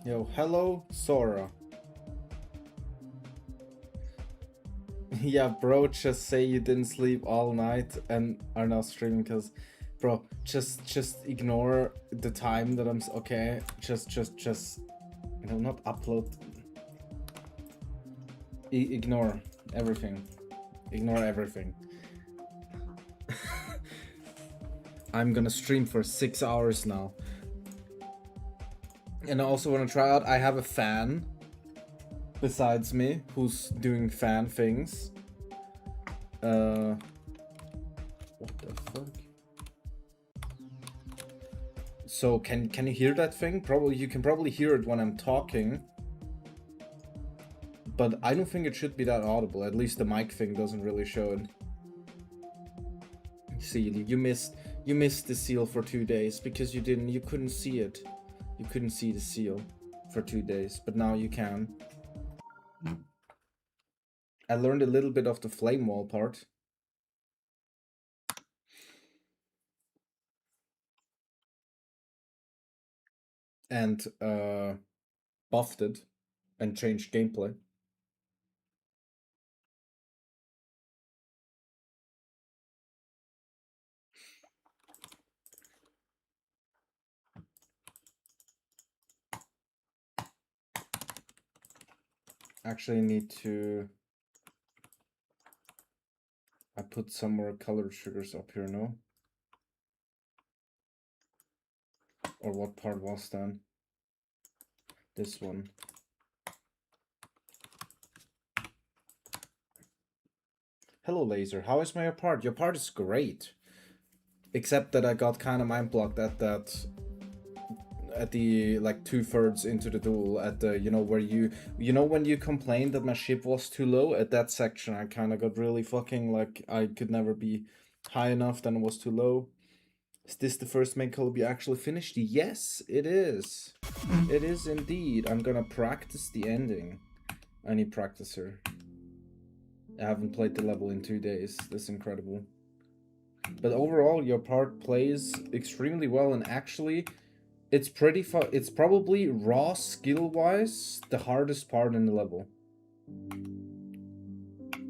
Yo, hello, Sora. Yeah, bro, just say you didn't sleep all night and are now streaming because, bro, just ignore the time that I'm, okay, just, you know, not upload, ignore everything, ignore everything. I'm gonna stream for 6 hours now. And I also want to try out, I have a fan besides me who's doing fan things. What the fuck? So can you hear that thing? Probably you can probably hear it when I'm talking. But I don't think it should be that audible. At least the mic thing doesn't really show it. See, you missed the seal for 2 days because you couldn't see it. You couldn't see the seal for 2 days, but now you can. I learned a little bit of the flame wall part. And buffed it and changed gameplay. Actually need to... I put some more colored sugars up here, no? Or what part was then? This one. Hello, Laser. How is my part? Your part is great. Except that I got kind of mind blocked at the like 2/3 into the duel at the, you know, where you know when you complained that my ship was too low at that section. I kind of got really fucking like I could never be high enough, then it was too low. Is this the first main collab you actually finished? Yes, it is. It is indeed. I'm gonna practice the ending. I need practicer. I haven't played the level in 2 days. That's incredible. But overall, your part plays extremely well, and actually, it's pretty it's probably raw skill-wise the hardest part in the level.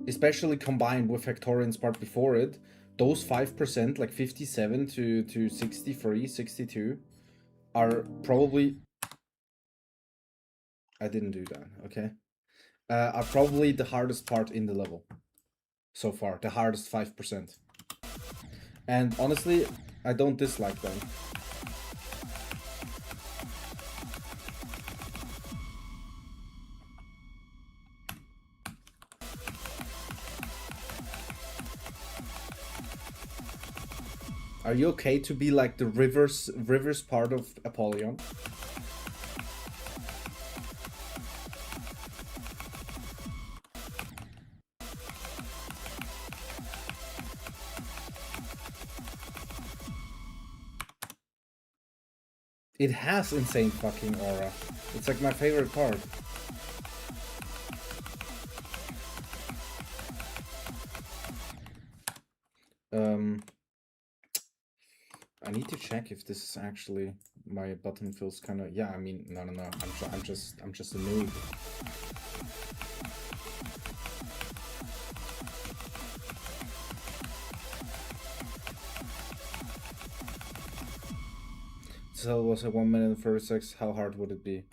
Especially combined with Hectorian's part before it. Those 5%, like 57 to 63, 62, are probably... I didn't do that, okay? Are probably the hardest part in the level. So far, the hardest 5%. And honestly, I don't dislike them. Are you okay to be like the rivers part of Apollyon? It has insane fucking aura. It's like my favorite part. I need to check if this is actually my button feels kind of... Yeah, I mean, no. I'm just a noob. So it was a 1 minute and 36. How hard would it be?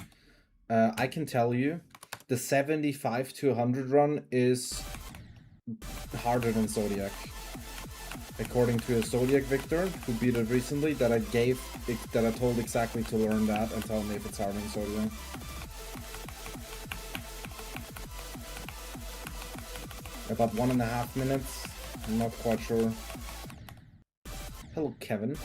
I can tell you, the 75 to 100 run is harder than Zodiac. According to a Zodiac Victor who beat it recently, that I told exactly to learn that and tell me if it's harder than Zodiac. About 1.5 minutes. I'm not quite sure. Hello, Kevin.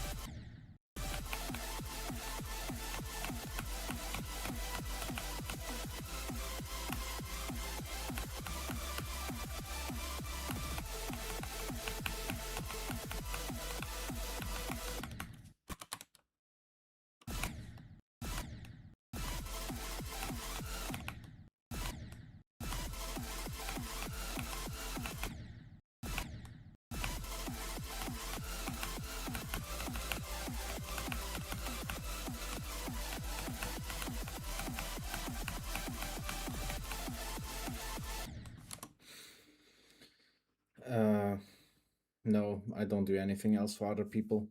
No, I don't do anything else for other people.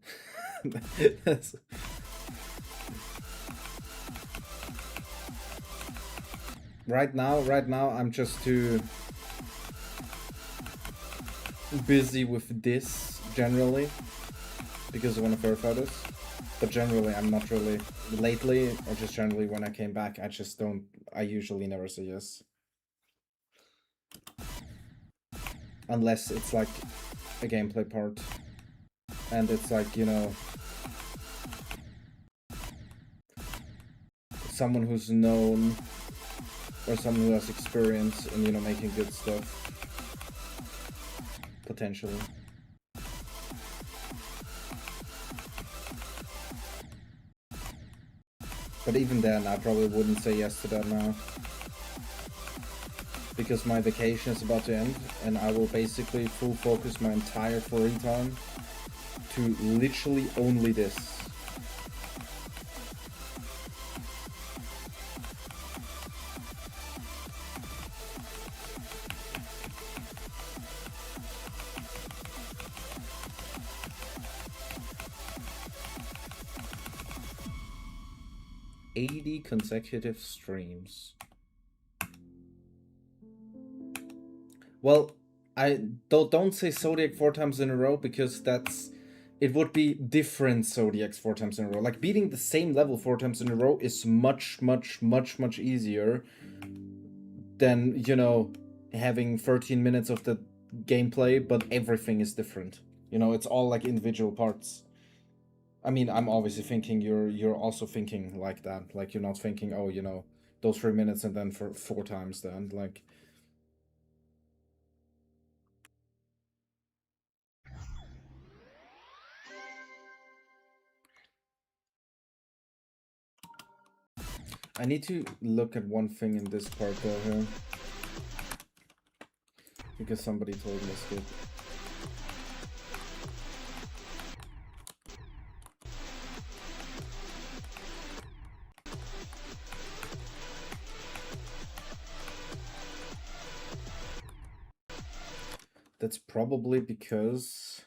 Right now, I'm just too busy with this generally because I want to verify this. But generally, I'm not really lately, or just generally when I came back, I just don't. I usually never say yes, unless it's like a gameplay part, and it's like, you know, someone who's known or someone who has experience in, you know, making good stuff potentially. But even then, I probably wouldn't say yes to that now. Because my vacation is about to end, and I will basically full focus my entire free time to literally only this. "80 consecutive streams." Well, I don't say Zodiac 4 times in a row, because it would be different Zodiacs 4 times in a row. Like, beating the same level 4 times in a row is much easier than, you know, having 13 minutes of the gameplay, but everything is different. You know, it's all like individual parts. I mean, I'm obviously thinking you're also thinking like that. Like, you're not thinking, oh, you know, those 3 minutes and then for 4 times then. Like, I need to look at one thing in this part though here. Because somebody told me to skip. That's probably because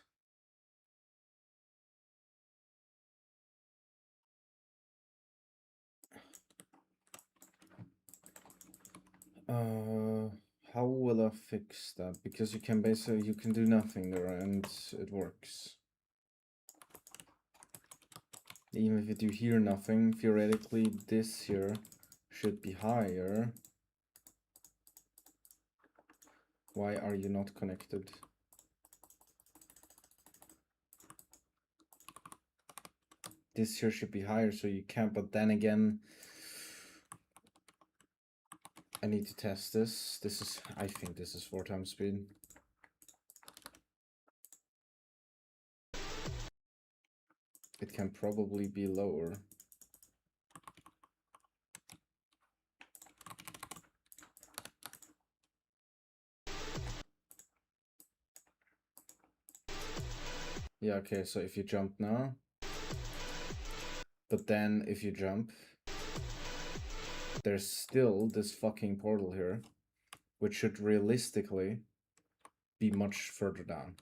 how will I fix that? Because you can basically, you can do nothing there and it works. Even if you do here nothing, theoretically this here should be higher. Why are you not connected? This here should be higher, so you can't, but then again, I need to test this. I think this is 4 times speed. It can probably be lower. Yeah, okay, so if you jump now, but then if you jump, there's still this fucking portal here, which should realistically be much further down.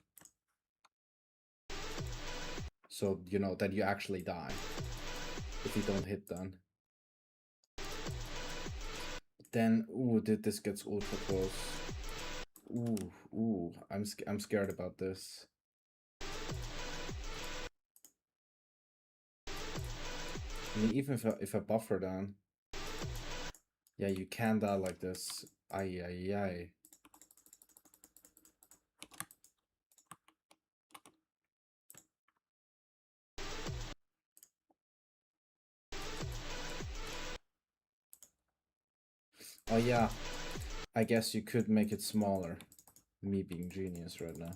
So, you know, that you actually die if you don't hit then. Then, ooh, this gets ultra close. Ooh, I'm scared about this. I mean, even if I buffer down, yeah, you can die like this. Ay. Oh yeah, I guess you could make it smaller. Me being genius right now.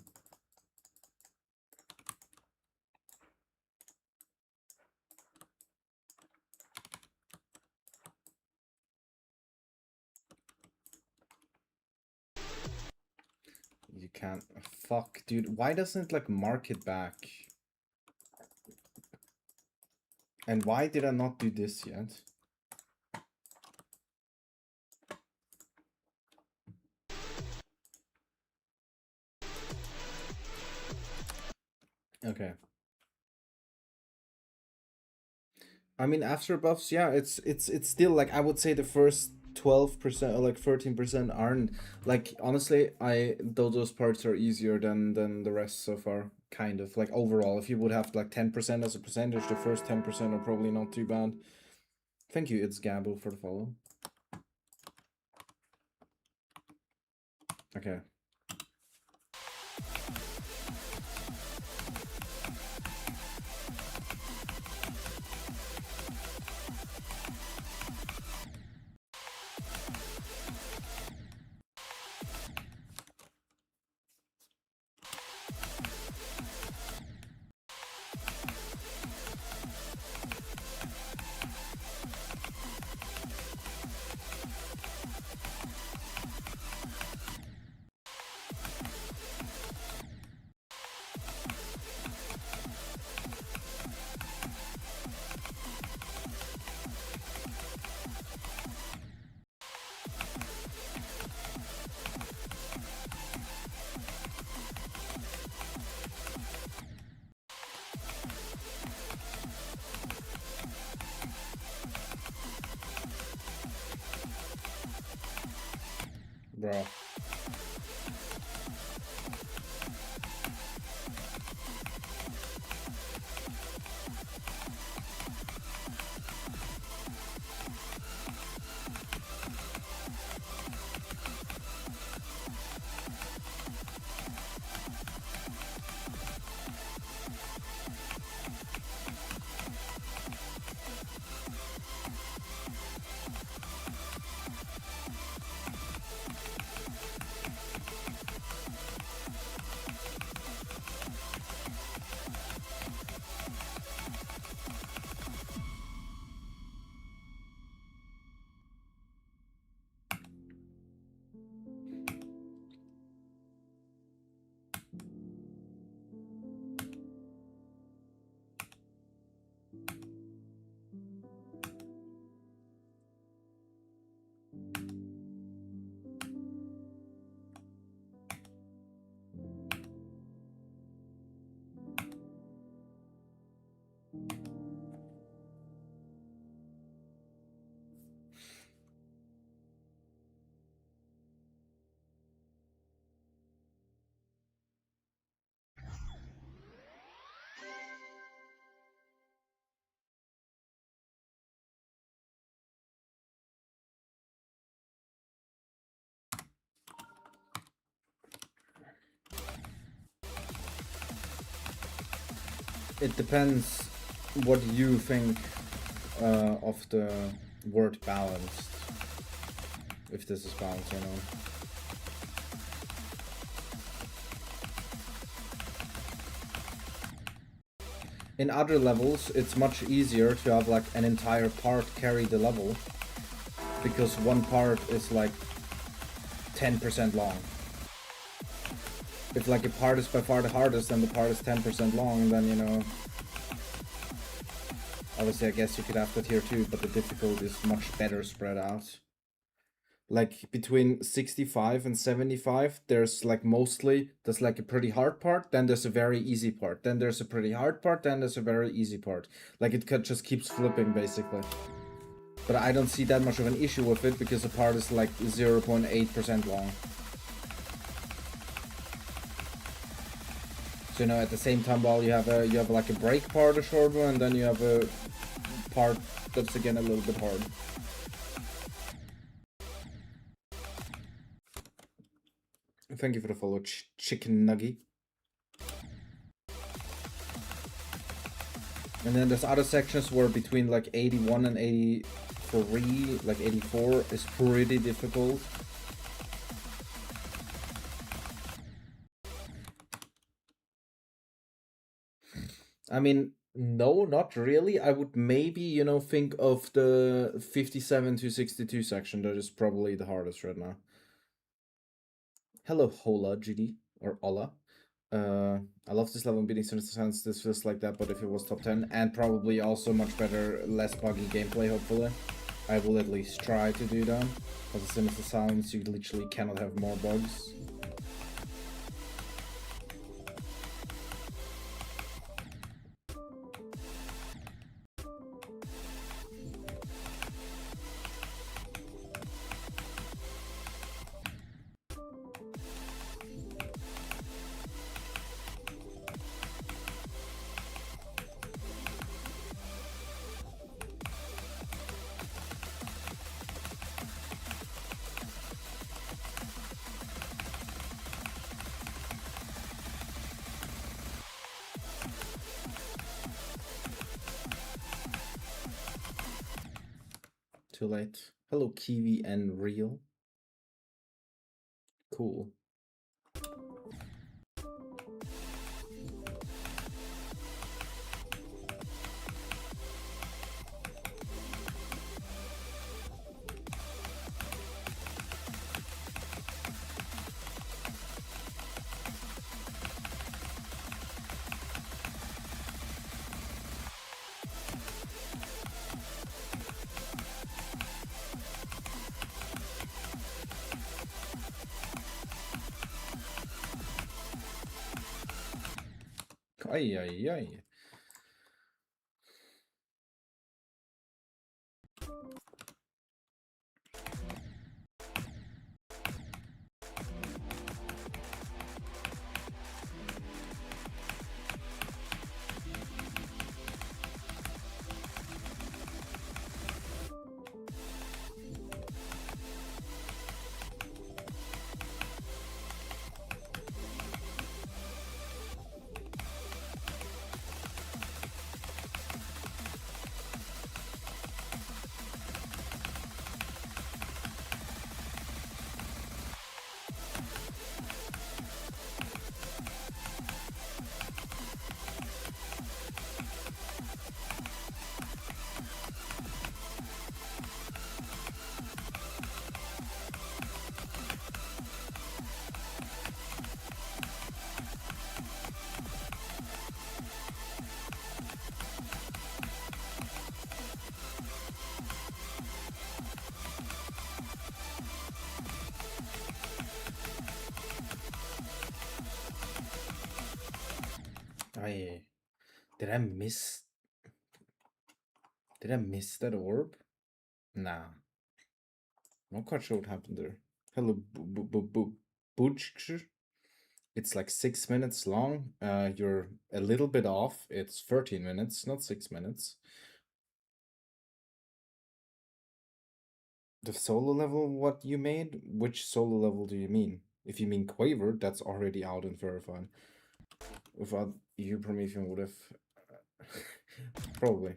You can't. Fuck, dude. Why doesn't it like mark it back? And why did I not do this yet? Okay. I mean, after buffs, yeah, it's still like I would say the first 12% or like 13% aren't like honestly, I though those parts are easier than the rest so far. Kind of like overall, if you would have like 10% as a percentage, the first 10% are probably not too bad. Thank you, it's Gabo for the follow. Okay. Bro. It depends what you think of the word balanced. If this is balanced or not. In other levels, it's much easier to have like an entire part carry the level because one part is like 10% long. If like a part is by far the hardest and the part is 10% long, then you know, obviously I guess you could have that here too, but the difficulty is much better spread out. Like between 65 and 75, there's like mostly, there's like a pretty hard part, then there's a very easy part, then there's a pretty hard part, then there's a very easy part. Like it just keeps flipping basically. But I don't see that much of an issue with it because the part is like 0.8% long. So you know, at the same time, while you have like a break part, a short one, and then you have a part that's again a little bit hard. Thank you for the follow, Chicken Nuggy. And then there's other sections where between like 81 and 83, like 84, is pretty difficult. I mean, no, not really. I would maybe, you know, think of the 57 to 62 section. That is probably the hardest right now. Hello, Hola, GD, or Ola. I love this level in beating sense. This feels like that, but if it was top 10, and probably also much better, less buggy gameplay, hopefully. I will at least try to do that. Because as soon as it sounds, you literally cannot have more bugs. too late. Hello, Kiwi and Real. Cool. Ay, ay, ay. Ay. Did I miss? Did I miss that orb? Nah. Not quite sure what happened there. Hello, Butch. It's like 6 minutes long. You're a little bit off. It's 13 minutes, not 6 minutes. The solo level, what you made? Which solo level do you mean? If you mean Quaver, that's already out and verified. Without you, Promethean would have. Probably.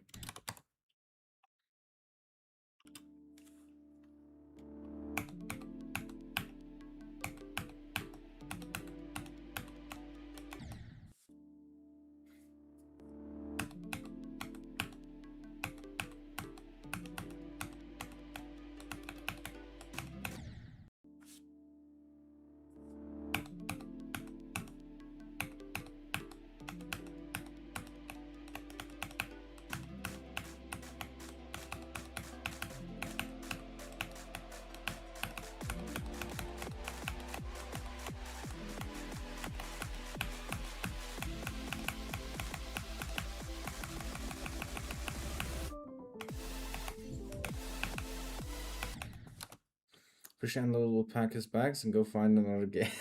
Krishandlo will pack his bags and go find another game.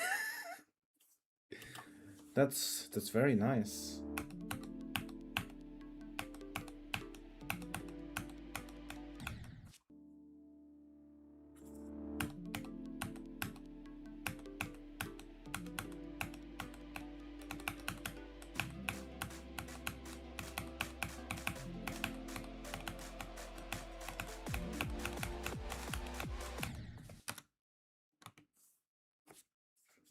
That's very nice.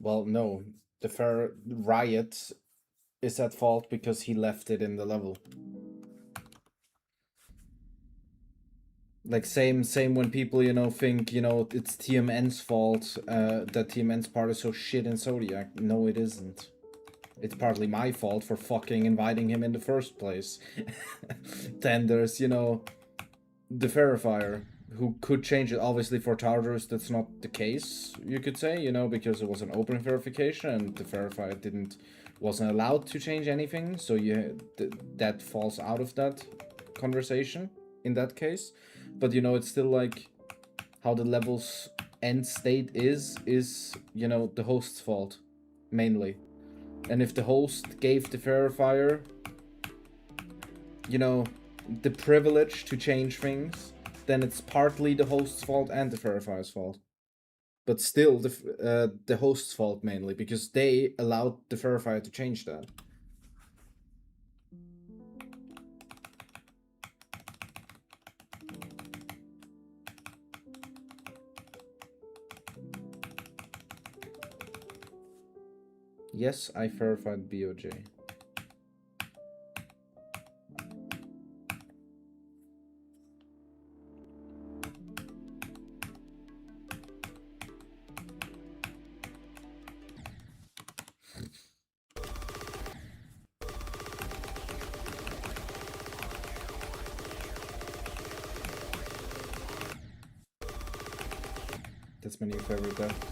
Well, no, the fair riot is at fault because he left it in the level. Like same when people think it's TMN's fault that TMN's part is so shit in Zodiac. No, it isn't. It's partly my fault for fucking inviting him in the first place. Then there's the verifier who could change it. Obviously for Tartarus that's not the case, you could say, because it was an open verification and the verifier wasn't allowed to change anything, so that falls out of that conversation in that case. But it's still like how the level's end state is the host's fault mainly. And if the host gave the verifier the privilege to change things, then it's partly the host's fault and the verifier's fault. But still the host's fault mainly, because they allowed the verifier to change that. Yes, I verified BOJ. That's my new favorite death.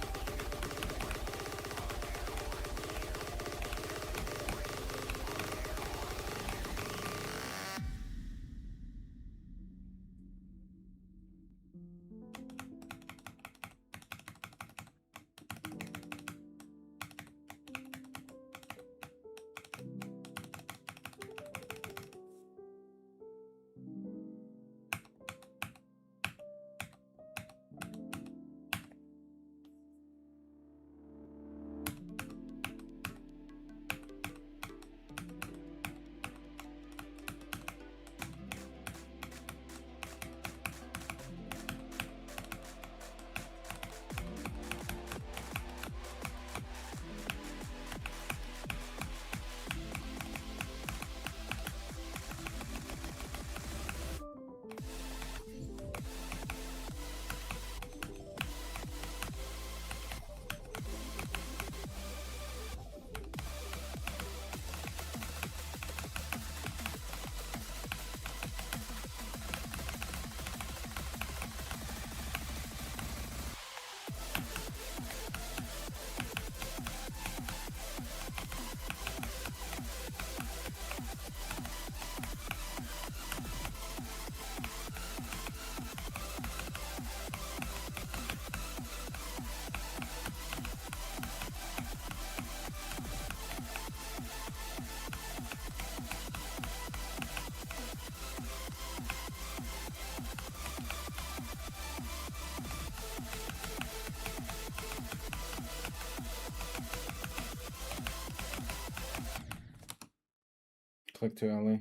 Click to alley.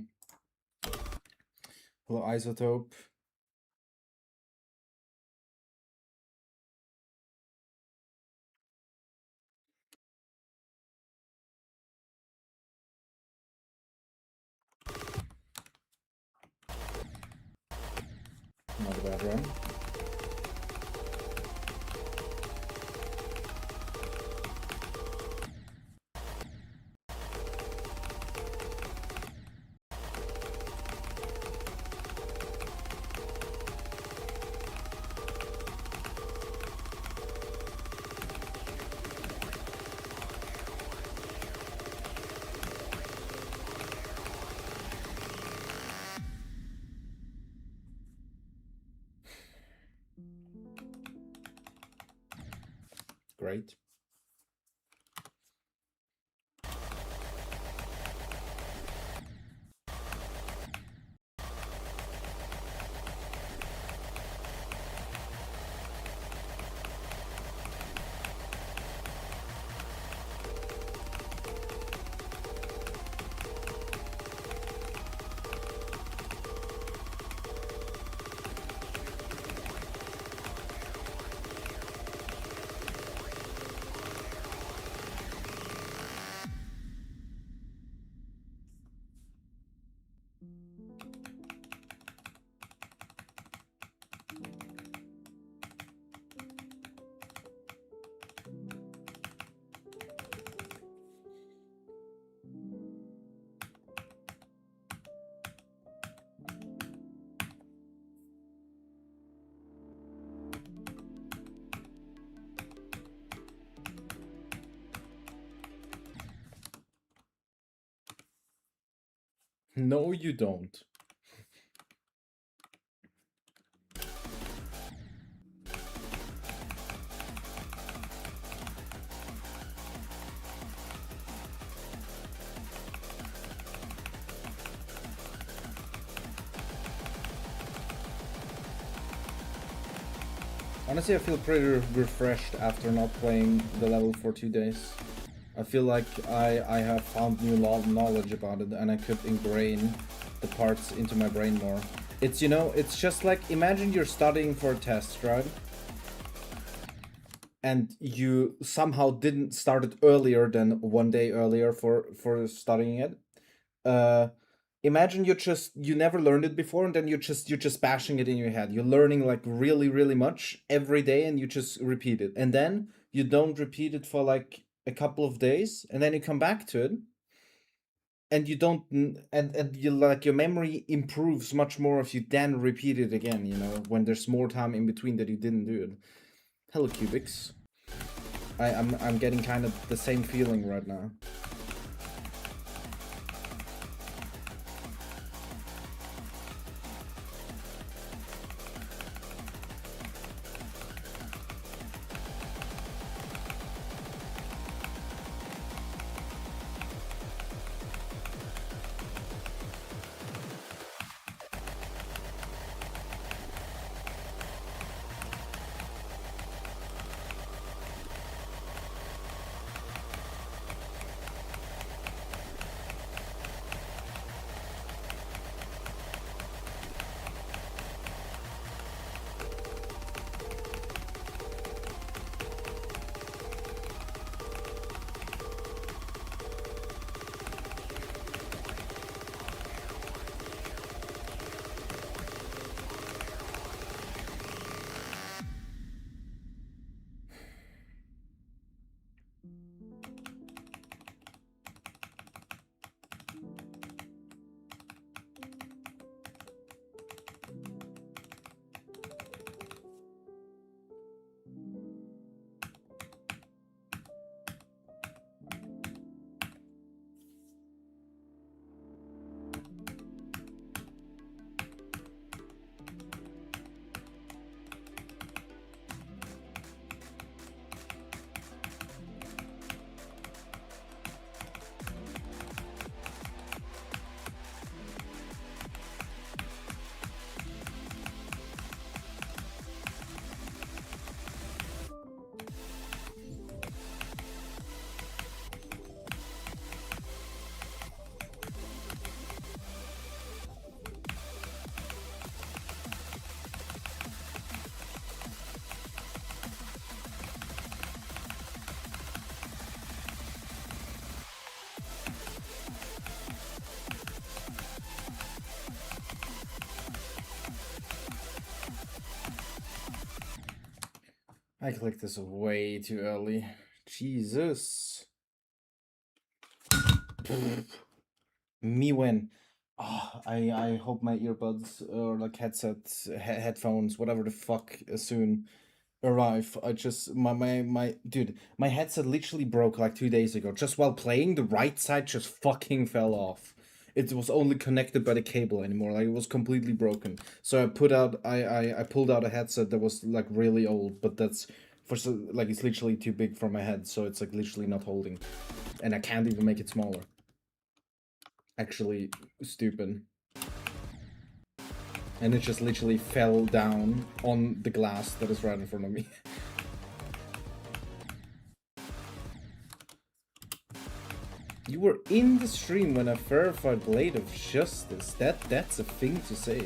Hello, Isotope. Not a bad run. Great. No, you don't. Honestly, I feel pretty refreshed after not playing the level for 2 days. I feel like I have found new knowledge about it and I could ingrain the parts into my brain more. It's, you know, it's just like, imagine you're studying for a test, right? and you somehow didn't start it earlier than one day earlier for studying it, uh imagine you never learned it before, and then you're just bashing it in your head. You're learning like really really much every day, and you just repeat it, and then you don't repeat it for like a couple of days, and then you come back to it, and you don't and you like your memory improves much more if you then repeat it again, when there's more time in between that you didn't do it. Hello, cubics. I'm getting kind of the same feeling right now. I clicked this way too early. Jesus. Me when. Oh, I hope my earbuds or like headsets, headphones, whatever the fuck, soon arrive. I just my dude, my headset literally broke like 2 days ago. Just while playing, the right side just fucking fell off. It was only connected by the cable anymore. Like it was completely broken. So I pulled out a headset that was like really old, but that's like it's literally too big for my head, so it's like literally not holding, and I can't even make it smaller. Actually, stupid. And it just literally fell down on the glass that is right in front of me. You were in the stream when I verified Blade of Justice. That's a thing to say.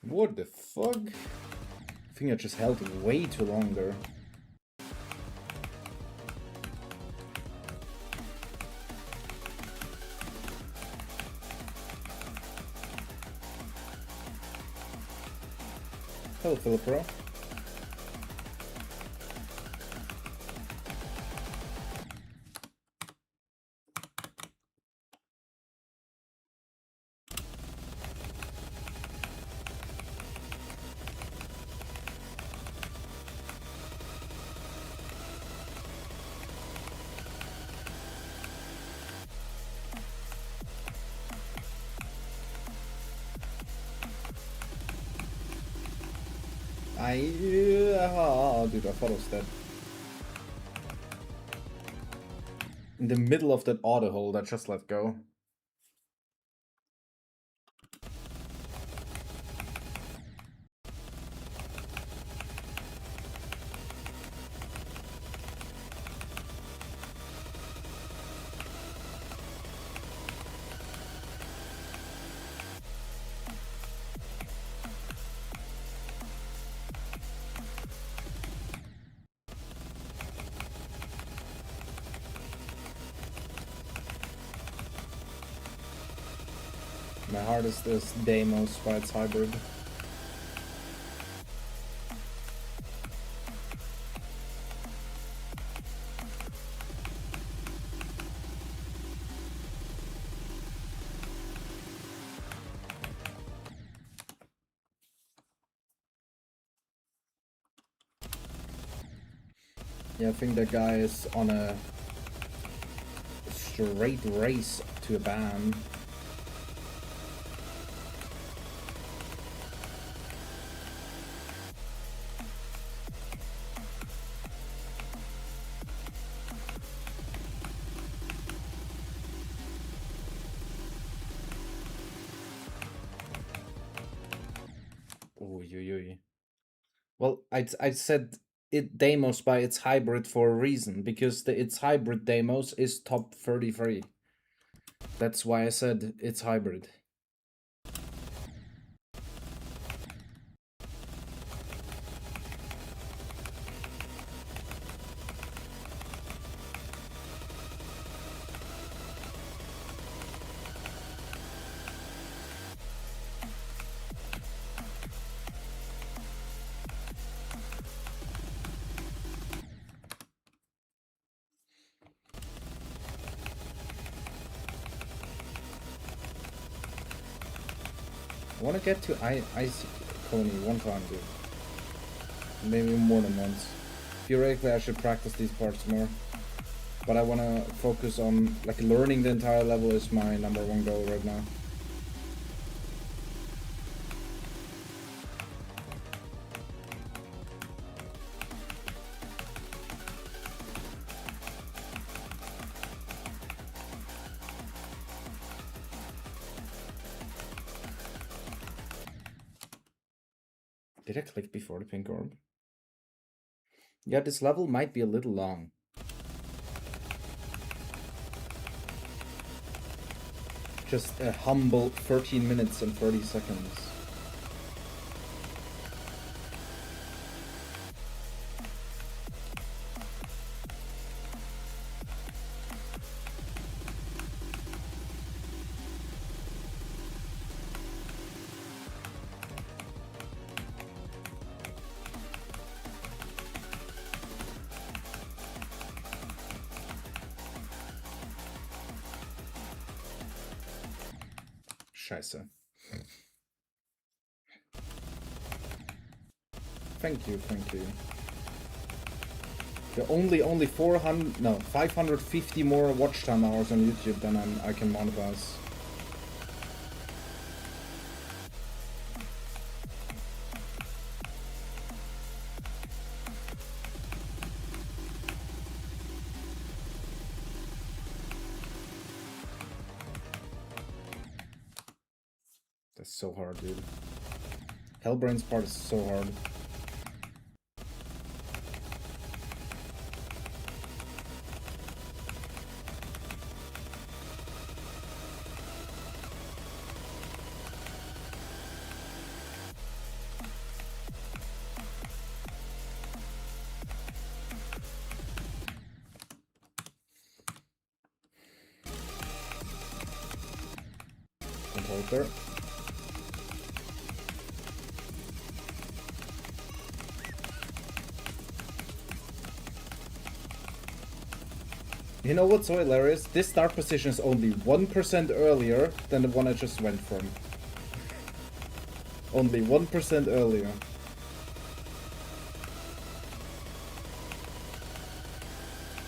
What the fuck? I think I just held it way too long there. Hello, Philipro. Dude, I thought I was dead. In the middle of that auto hold, I just let go. My hardest is Deimos by its hybrid. Yeah, I think that guy is on a straight race to a ban. Oy. Well, I said it Deimos by its hybrid for a reason, because its hybrid Deimos is top 33. That's why I said it's hybrid. I want to get to Ice Coney one time, dude. Maybe more than once. Theoretically, I should practice these parts more. But I want to focus on, like, learning the entire level is my #1 goal right now. Did I click before the pink orb? Yeah, this level might be a little long. Just a humble 13 minutes and 30 seconds. Scheiße. Thank you. Yeah, only 550 more watch time hours on YouTube than I can monetize. That's so hard, dude. Hellbrain's part is so hard. Don't hold there. You know what's so hilarious? This start position is only 1% earlier than the one I just went from. Only 1% earlier.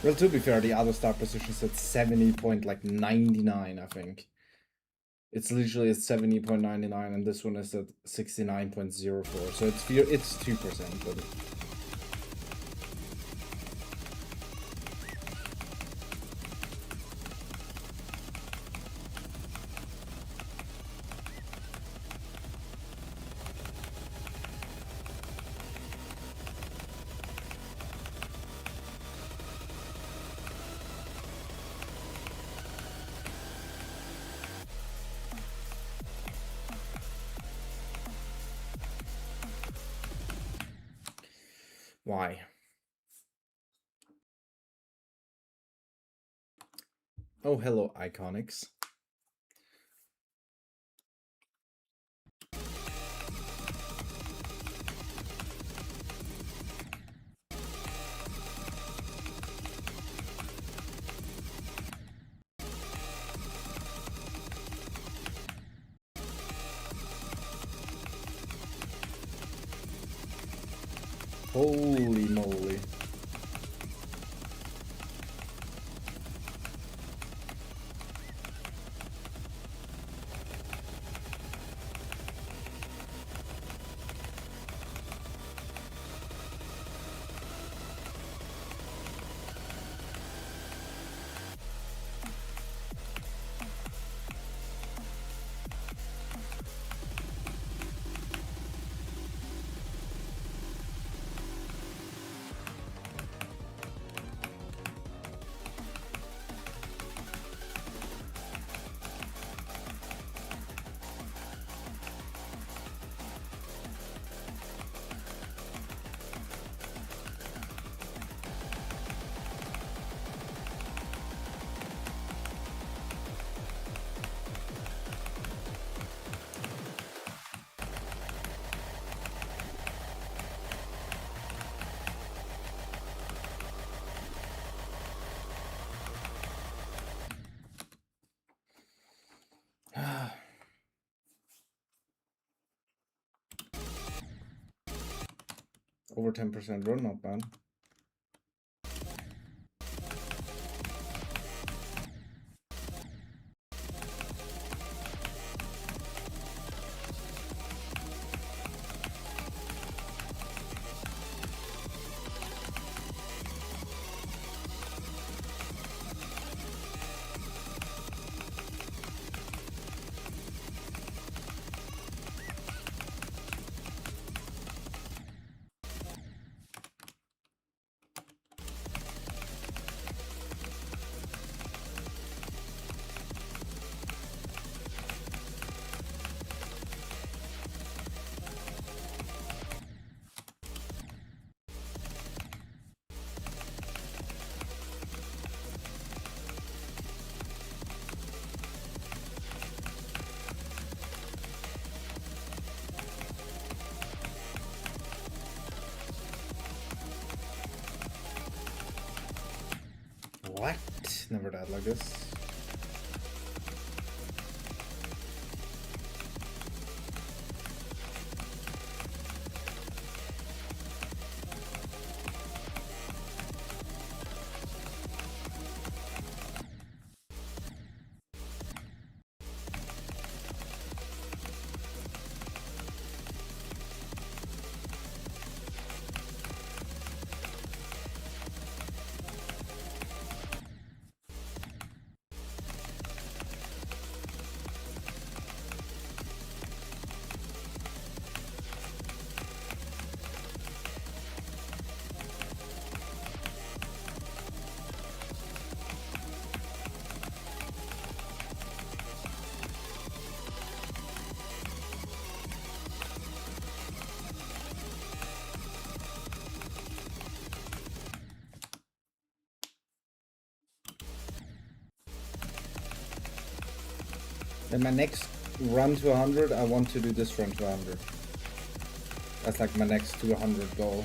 Well, to be fair, the other start position is at 70.99, I think. It's literally at 70.99, and this one is at 69.04. So it's 2%, but Why? Oh, hello, Iconics. Holy moly. Over 10% run, not bad. What? Never died like this. Then my next run to 100, I want to do this run to 100. That's like my next to 100 goal.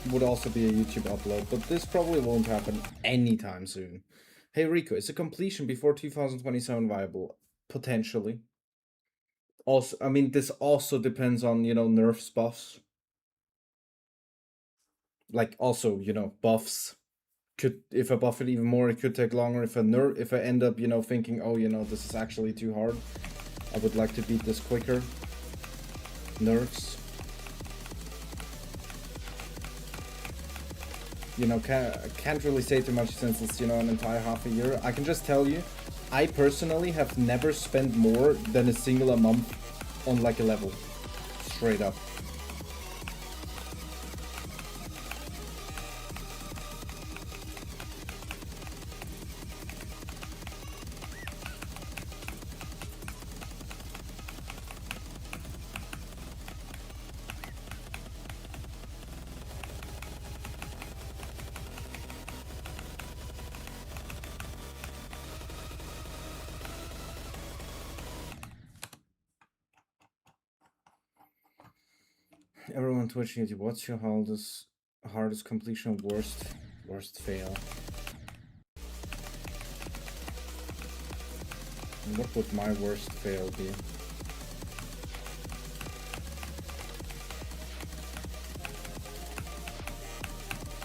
Would also be a YouTube upload, but this probably won't happen anytime soon. Hey Rico, is a completion before 2027 viable? Potentially. Also, I mean, this also depends on, you know, nerfs, buffs. Like, also, you know, buffs. If I buff it even more, it could take longer. If I end up, you know, thinking, oh, you know, this is actually too hard, I would like to beat this quicker. Nerfs. You know, can't really say too much since it's, you know, an entire half a year. I can just tell you, I personally have never spent more than a single a month on like a level. Straight up. Everyone twitching YouTube, what's your hardest completion, worst fail? And what would my worst fail be?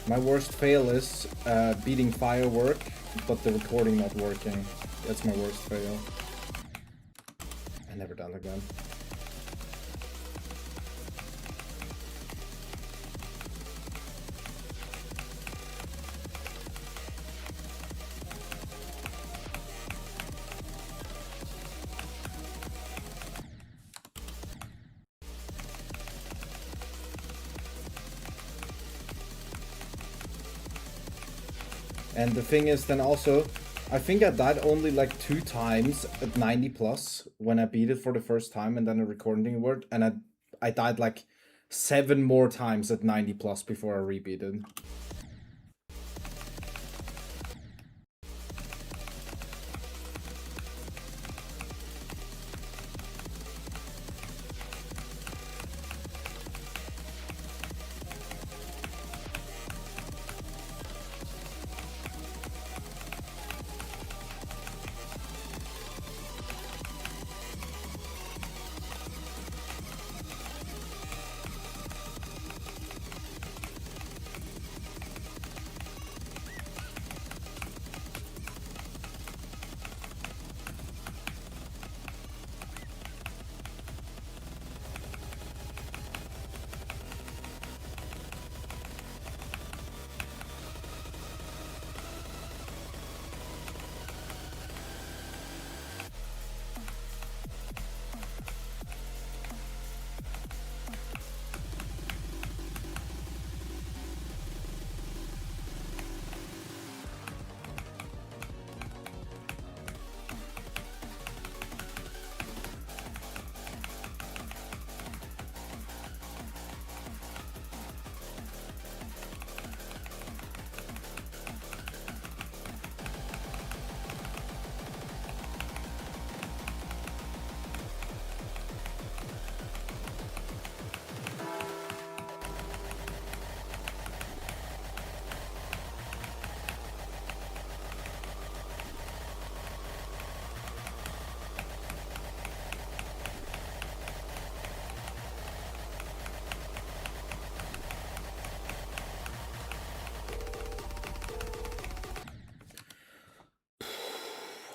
My worst fail is beating firework, but the recording not working. That's my worst fail. I never done it again. And the thing is then also, I think I died only like 2 times at 90 plus when I beat it for the first time and then a recording word, and I died like 7 more times at 90 plus before I rebeat it.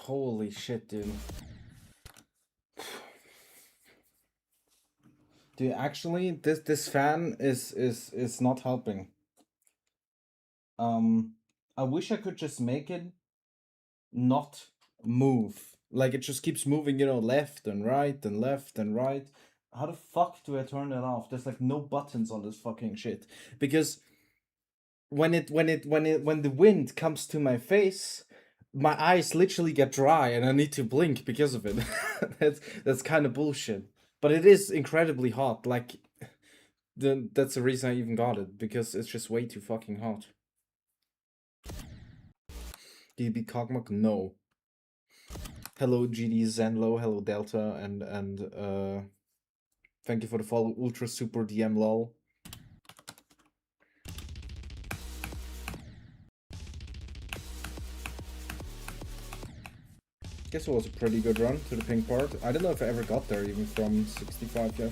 Holy shit, dude. Dude, actually, this fan is not helping. I wish I could just make it not move. Like it just keeps moving, you know, left and right and left and right. How the fuck do I turn that off? There's like no buttons on this fucking shit. Because when the wind comes to my face, my eyes literally get dry and I need to blink because of it. That's kind of bullshit. But it is incredibly hot. Like that's the reason I even got it, because it's just way too fucking hot. Do you beat Cogmog? No. Hello GD Zenlo, hello Delta, and thank you for the follow, Ultra Super DM lol. Guess it was a pretty good run to the pink part. I don't know if I ever got there even from 65 yet.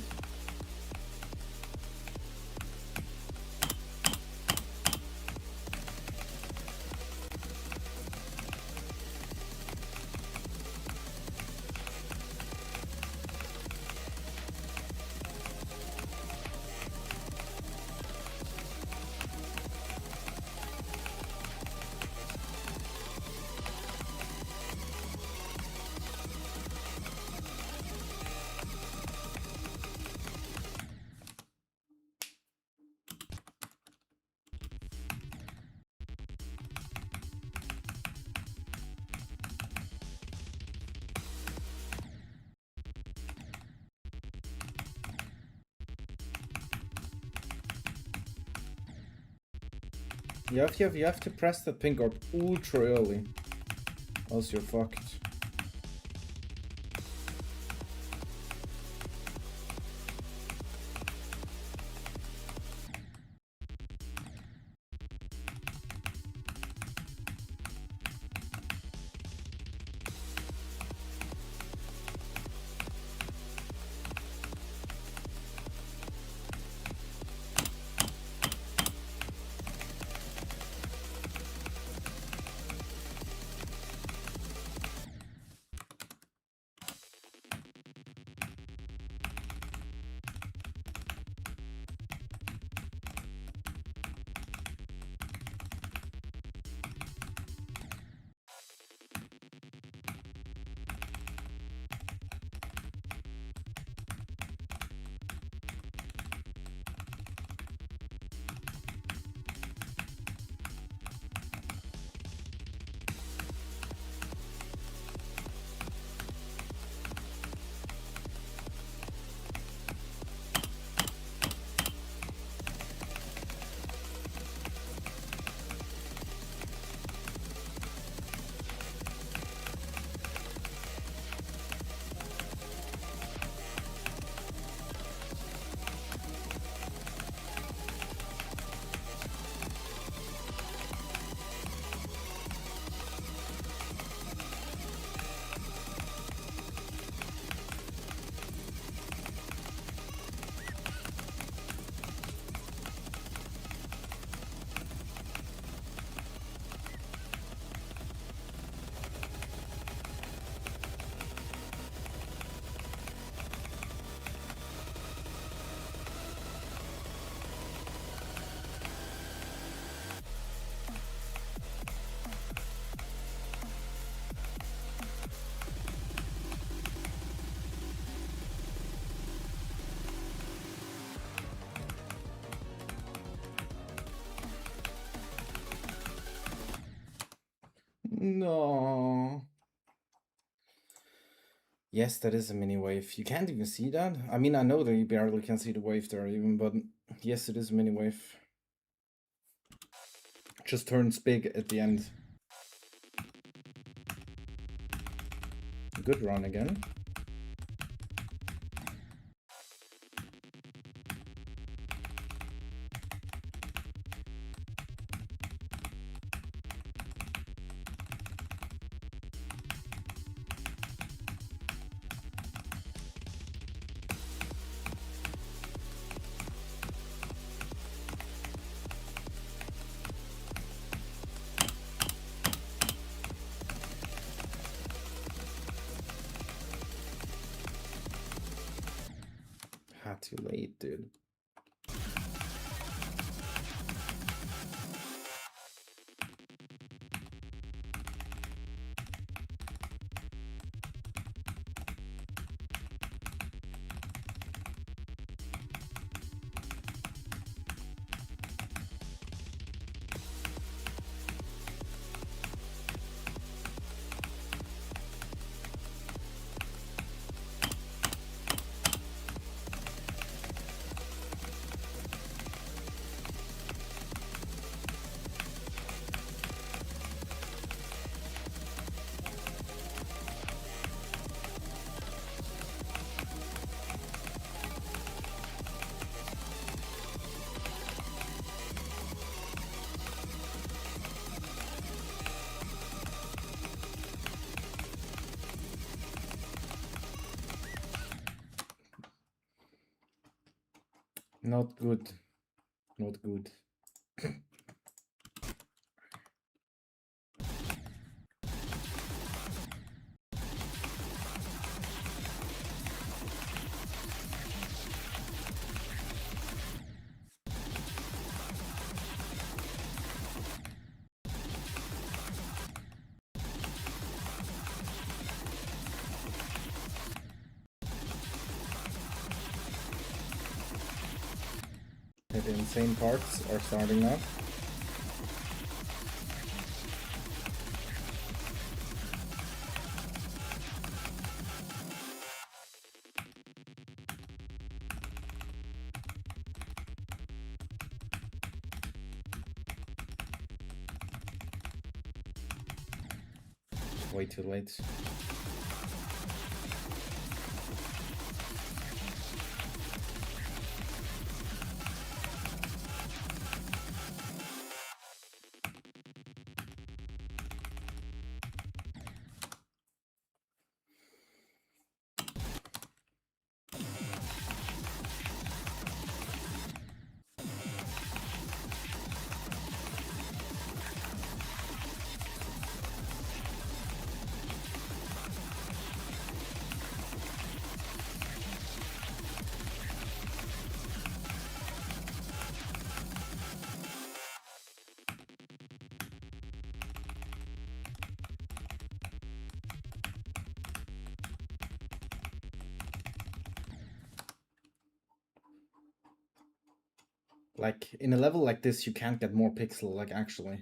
You have to press the pink orb ultra early, else you're fucked. No. Yes, that is a mini wave. You can't even see that. I mean, I know that you barely can see the wave there even, but yes, it is a mini wave. Just turns big at the end. Good run again. Too late, dude. Not good. Not good. The insane parts are starting now. Way too late. Like, in a level like this, you can't get more pixel, like, actually.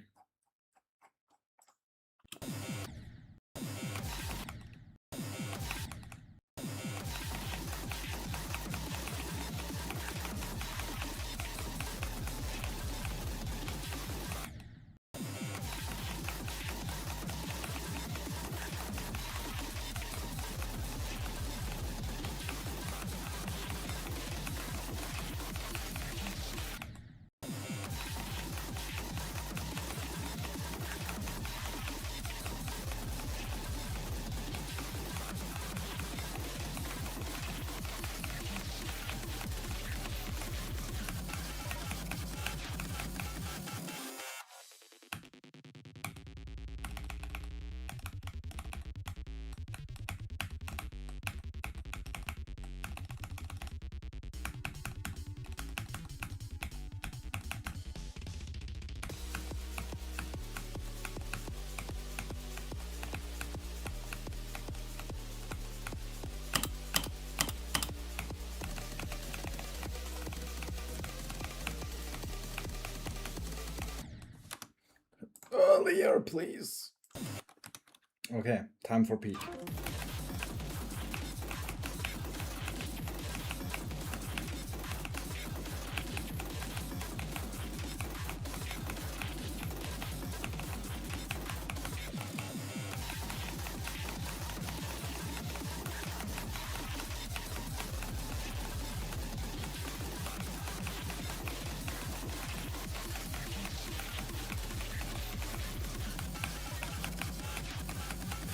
Earlier, please. Okay, time for peak.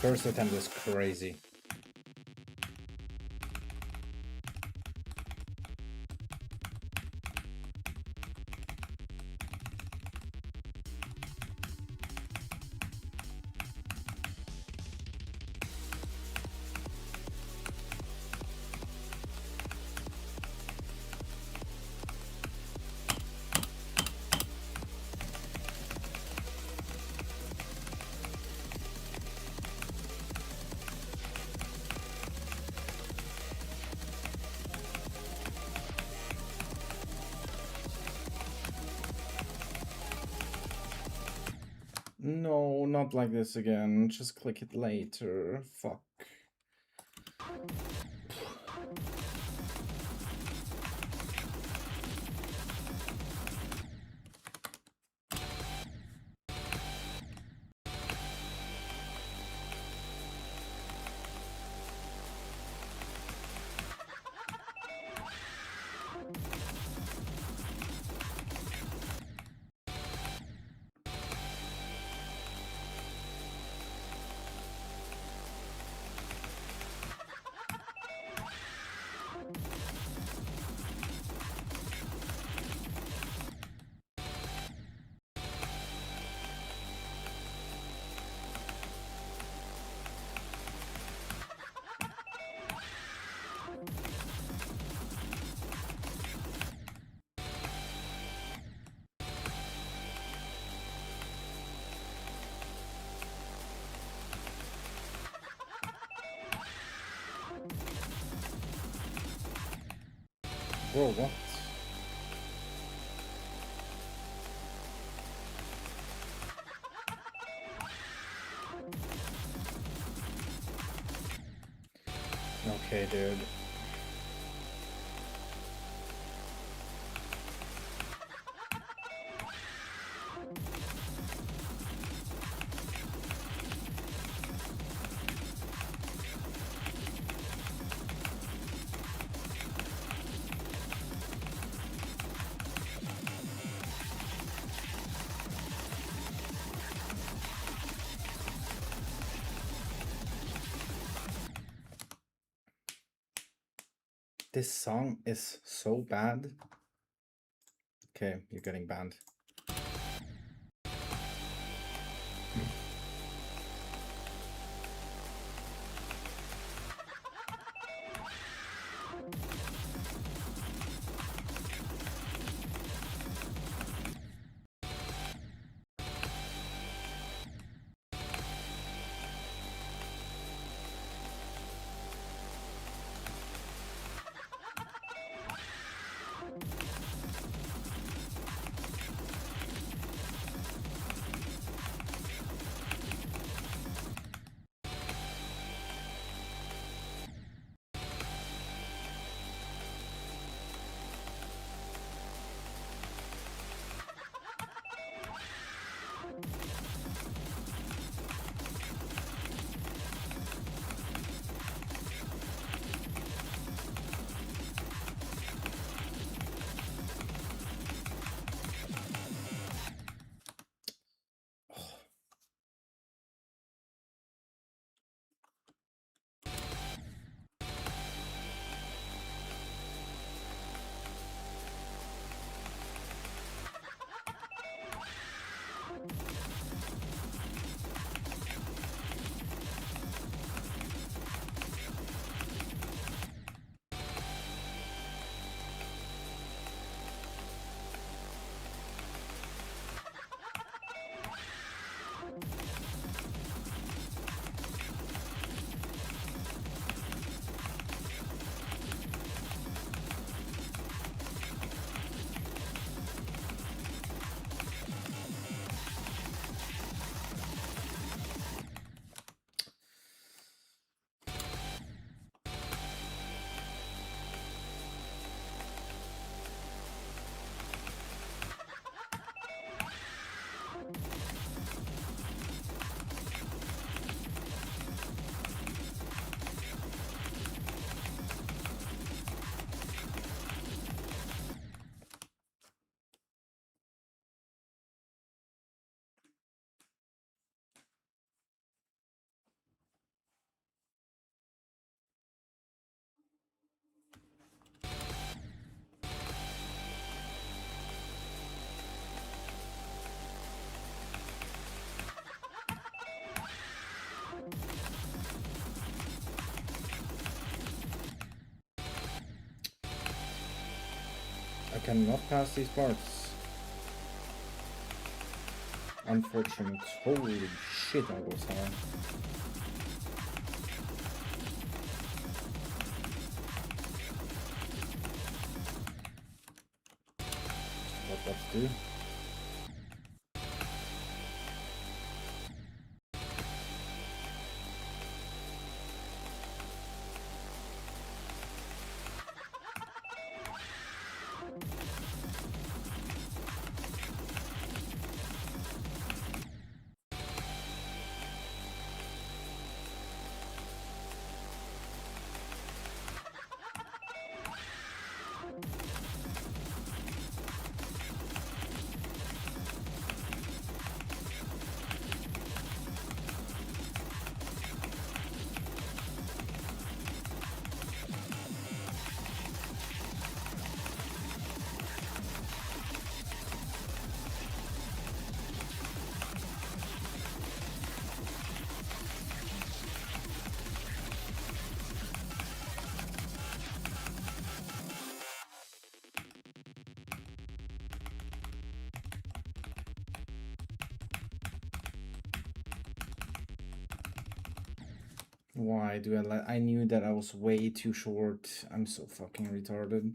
First attempt is crazy. No, not like this again. Just click it later. Fuck. Bro, what? Okay, dude. This song is so bad. Okay, you're getting banned. cannot pass these parts. Unfortunate. Holy shit, I was high. What to do? Why do I like? I knew that I was way too short. I'm so fucking retarded.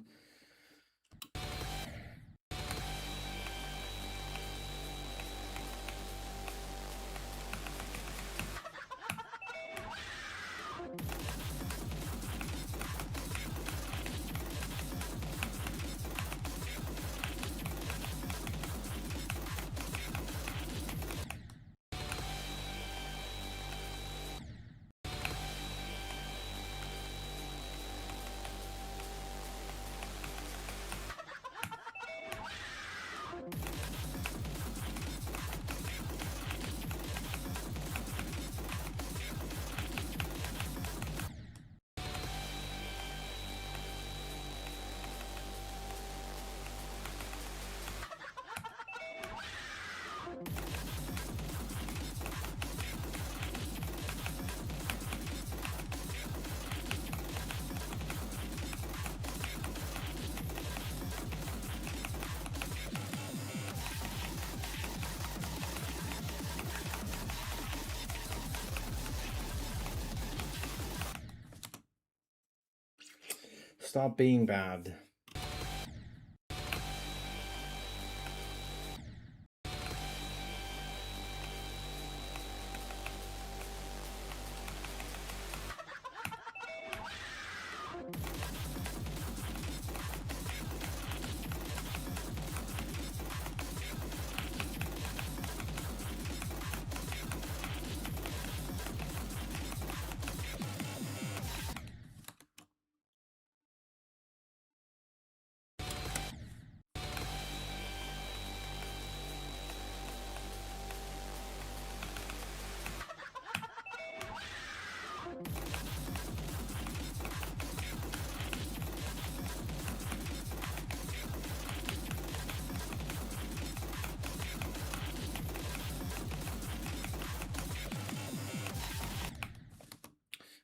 Stop being bad.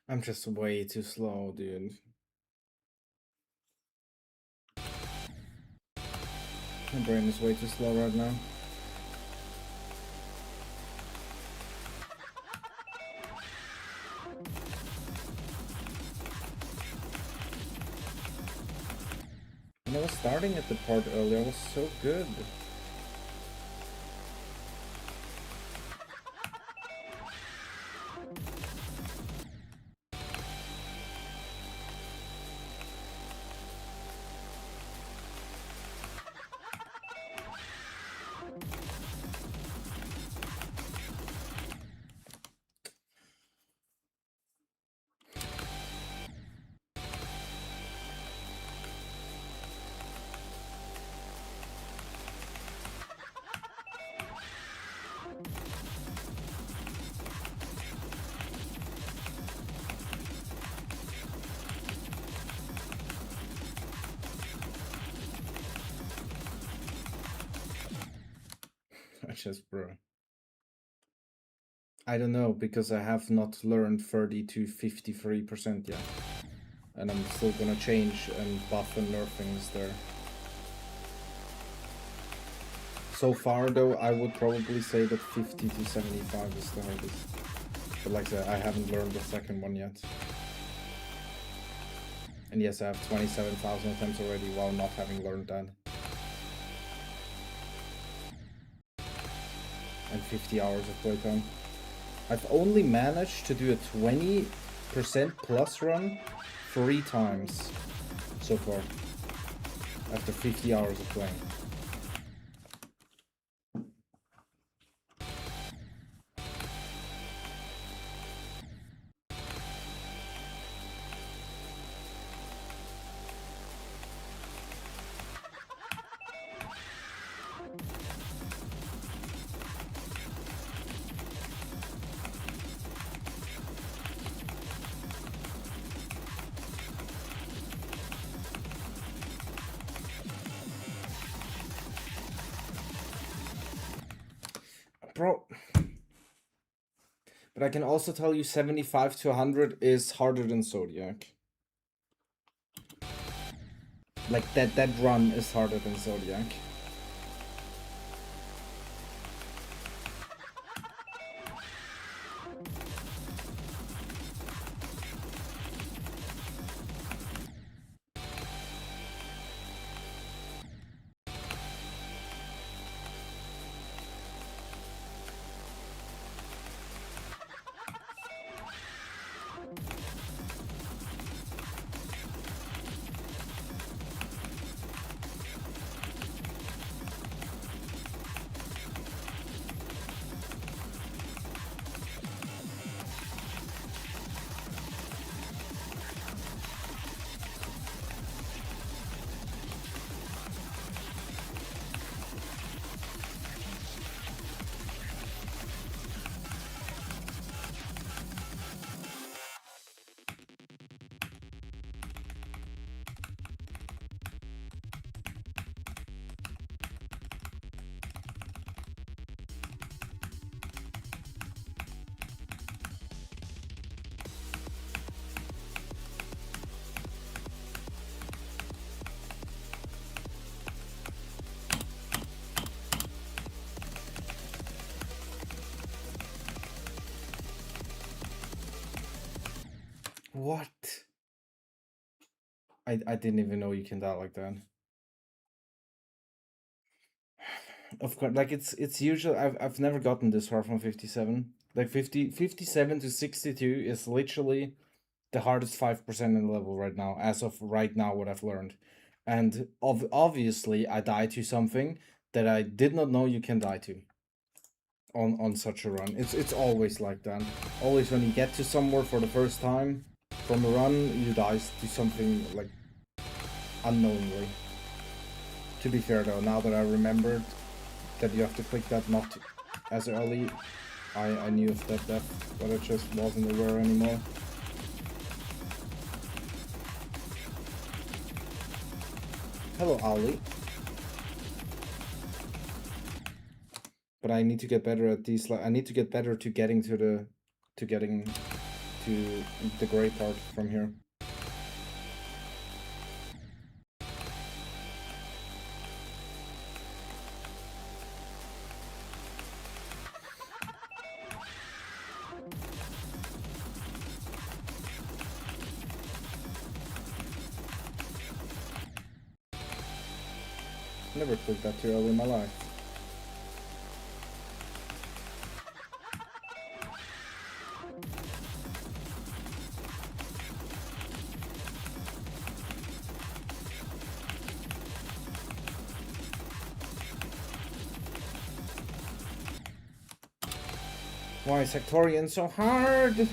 I'm just way too slow, dude. My brain is way too slow right now. When I was starting at the part earlier, I was so good. Just bro. I don't know, because I have not learned 30 to 53% yet. And I'm still gonna change and buff and nerf things there. So far, though, I would probably say that 50 to 75 is the hardest. But like I said, I haven't learned the second one yet. And yes, I have 27,000 attempts already while not having learned that. And 50 hours of playtime. I've only managed to do a 20% plus run 3 times so far. After 50 hours of playing. Bro. But I can also tell you 75 to 100 is harder than Zodiac. Like that run is harder than Zodiac. What? I didn't even know you can die like that. Of course, like it's usual. I've never gotten this far from 57. Like 57 to 62 is literally the hardest 5% in the level right now, as of right now, what I've learned. And obviously, I died to something that I did not know you can die to on such a run. It's always like that. Always when you get to somewhere for the first time from a run, you die to something like unknowingly. To be fair though, now that I remembered that you have to click that not as early, I knew of that death, but I just wasn't aware anymore. Hello, Ali. But I need to get better at these. Like, I need to get better to getting to the gray part from here. Never clicked that too early in my life. Why is Sectorian so hard?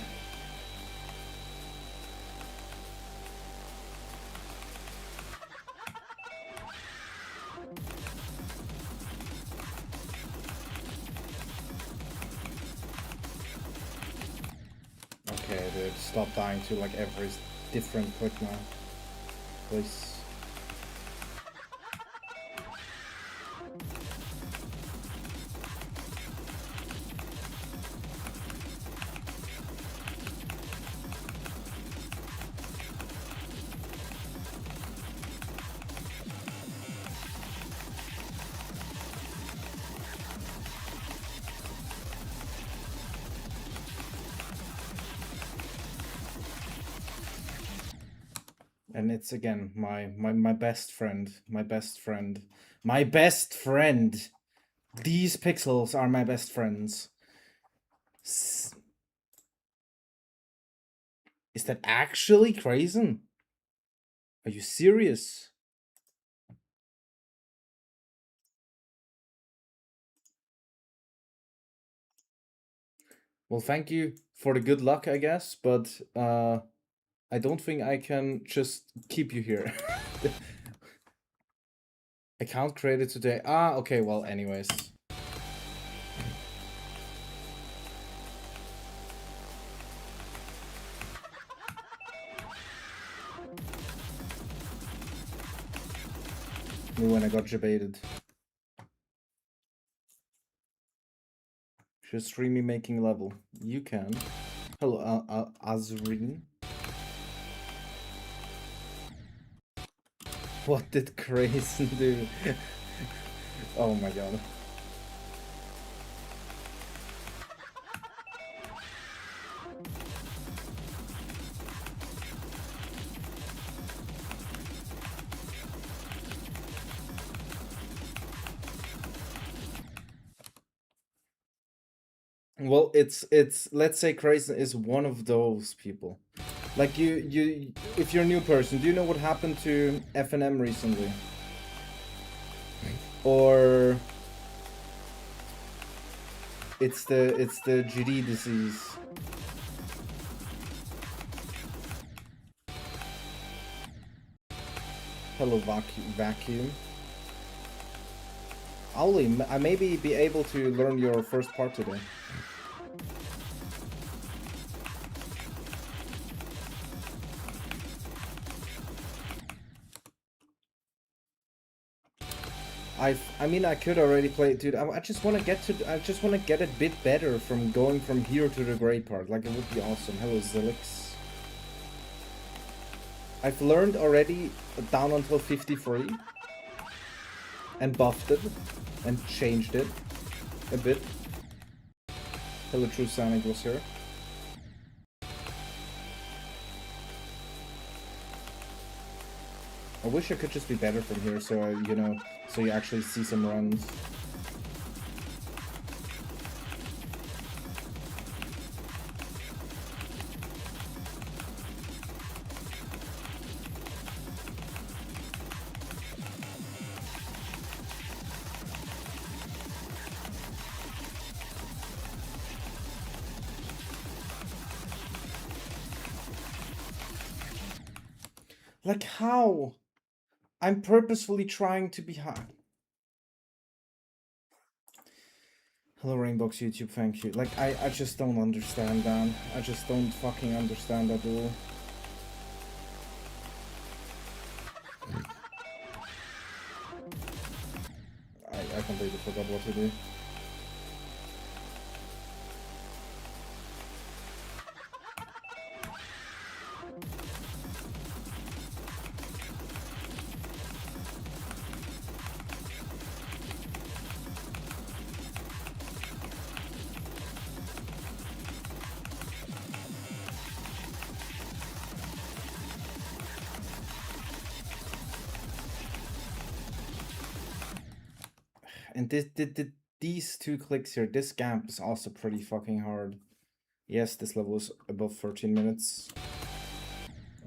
Okay, dude, stop dying to like every different click now, please. And it's again my best friend. My best friend. My best friend. These pixels are my best friends. Is that actually crazy? Are you serious? Well, thank you for the good luck, I guess, but I don't think I can just keep you here. Account created today. Ah, okay, well, anyways. When I got debated. Should stream me making level. You can. Hello, Azreen. What did Grayson do? Oh my god. Well, it's let's say Grayson is one of those people. Like you if you're a new person, do you know what happened to FNM recently? Or it's the GD disease. Hello, vacuum. Owly, I maybe be able to learn your first part today. I mean, I could already play it, dude. I just want to get a bit better from going from here to the gray part. Like, it would be awesome. Hello, Zilix. I've learned already down until 53 and buffed it and changed it a bit. Hello, True Sonic was here. I wish I could just be better from here, so you know, so you actually see some runs. Like, how? I'm purposefully trying to be high. Hello, Rainbox YouTube, thank you. Like, I just don't understand, man. I just don't fucking understand at all. I completely forgot what to do. And these two clicks here, this gap is also pretty fucking hard. Yes, this level is above 13 minutes.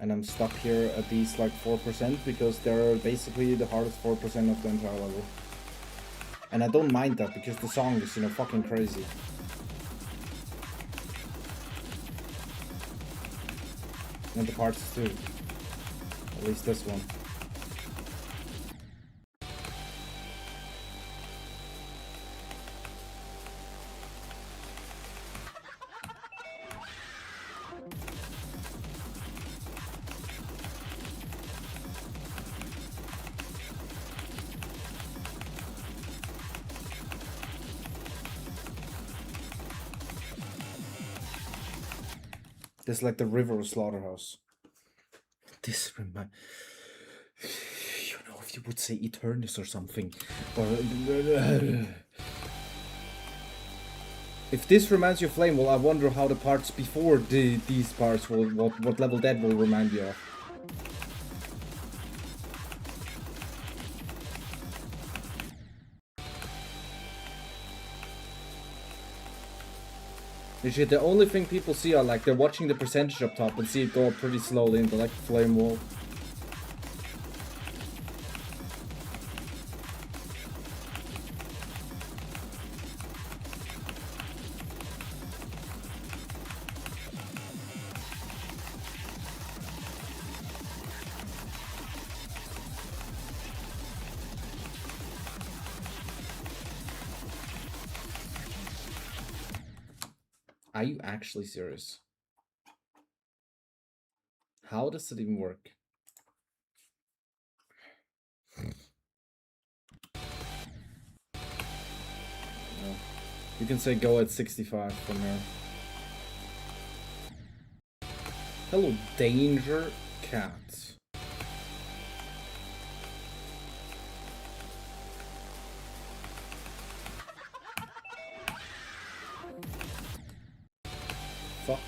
And I'm stuck here at these like 4% because they're basically the hardest 4% of the entire level. And I don't mind that because the song is, you know, fucking crazy. And the parts too. At least this one. This is like the river slaughterhouse. This remind, you know, if you would say Eternus or something, or if this reminds you of Flame, well, I wonder how the parts before these parts will, what level that will remind you of. Legit, the only thing people see are like they're watching the percentage up top and see it go up pretty slowly into like flame wall. Are you actually serious? How does it even work? No. You can say go at 65 from here. Hello, Danger Cat. Fuck.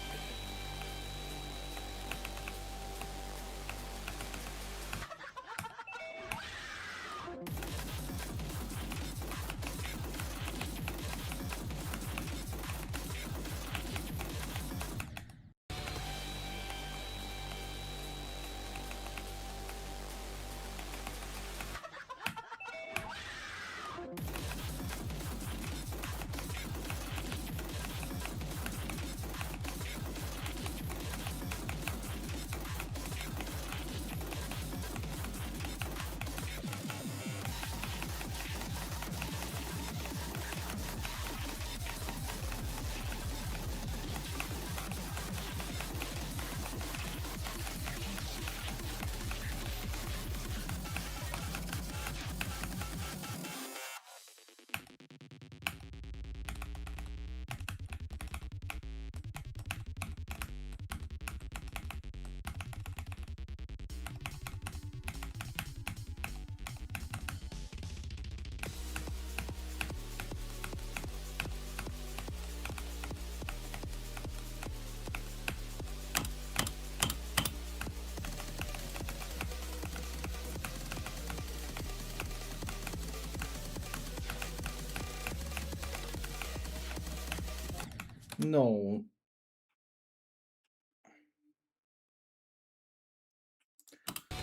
No.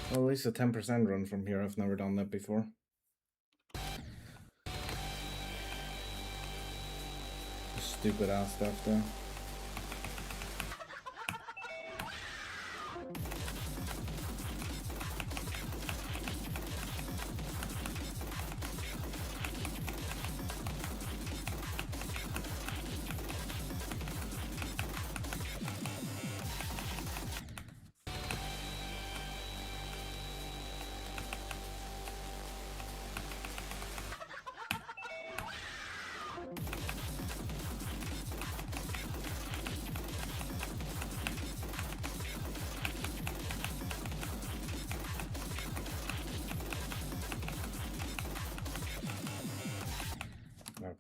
Well, at least a 10% run from here. I've never done that before. Stupid ass stuff though.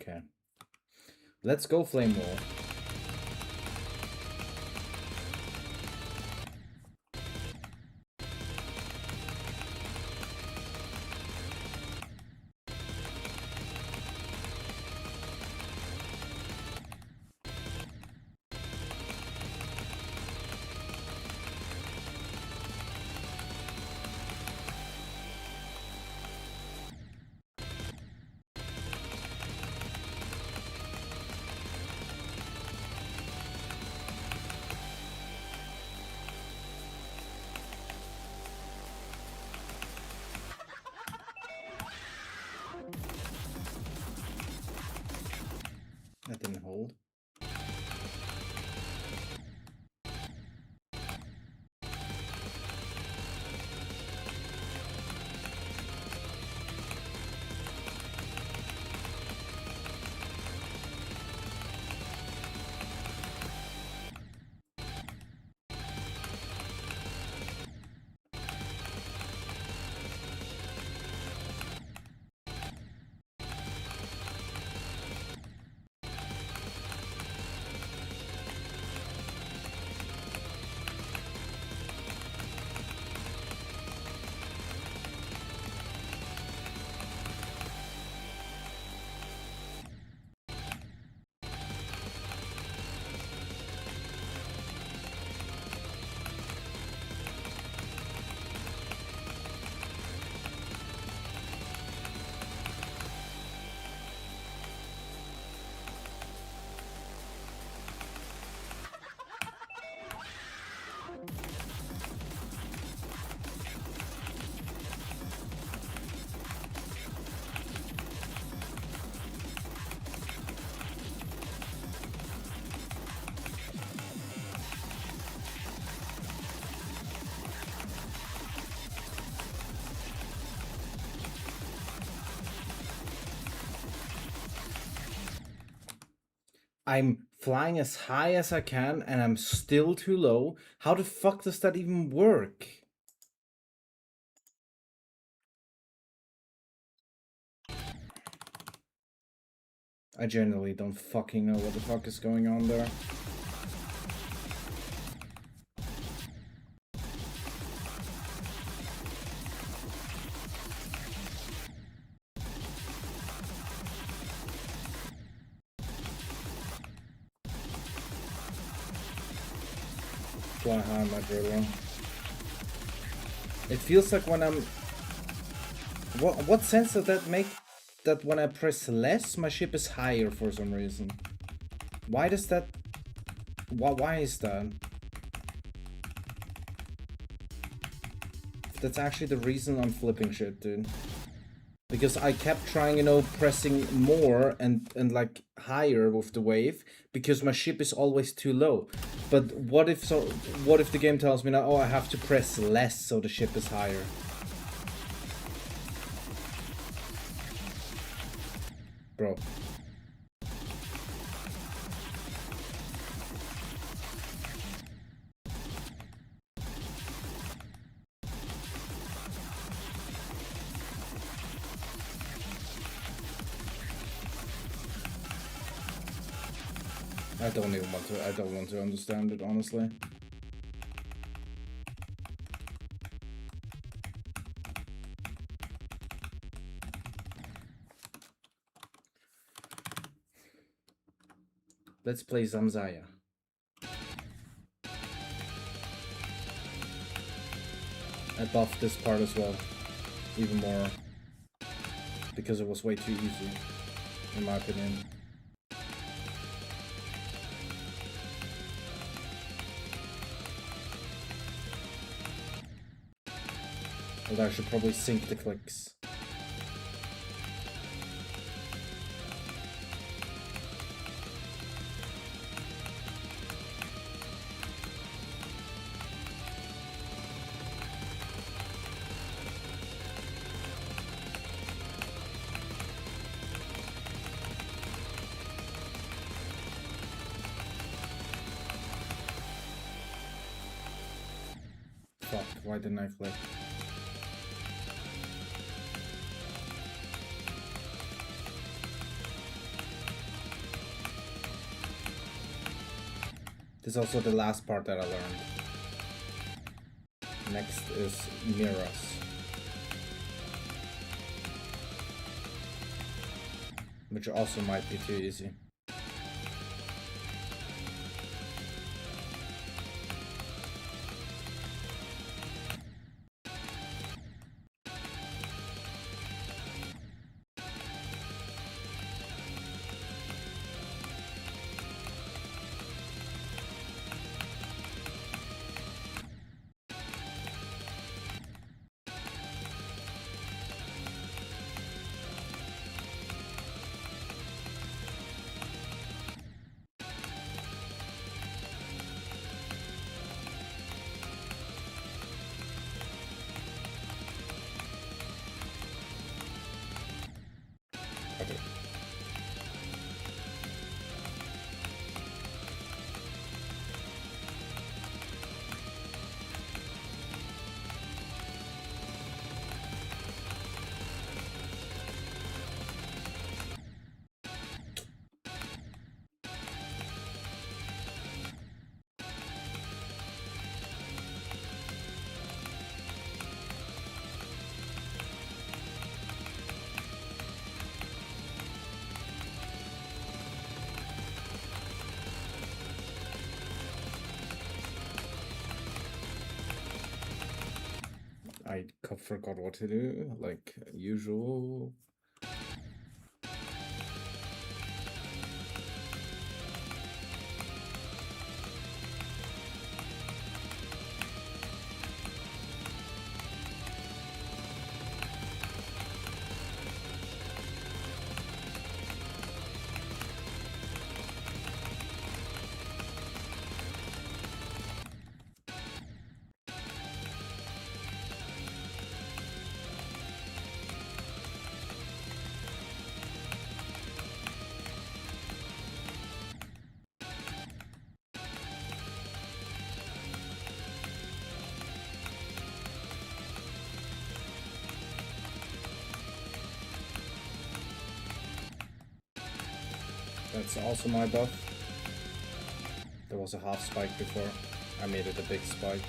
Okay. Let's go flame wall. That didn't hold. I'm flying as high as I can and I'm still too low. How the fuck does that even work? I genuinely don't fucking know what the fuck is going on there. Fly high, my driller. It feels like when I'm... What sense does that make? That when I press less, my ship is higher for some reason. Why does that... Why is that? That's actually the reason I'm flipping shit, dude. Because I kept trying, you know, pressing more and like higher with the wave because my ship is always too low. But what if the game tells me now, oh, I have to press less so the ship is higher? Bro. I don't want to understand it, honestly. Let's play Zamzaya. I buffed this part as well, even more, because it was way too easy, in my opinion. Although I should probably sync the clicks. Fuck, why didn't I click? This is also the last part that I learned. Next is mirrors. Which also might be too easy. Okay. I forgot what to do, like usual. That's also my buff. There was a half spike before. I made it a big spike.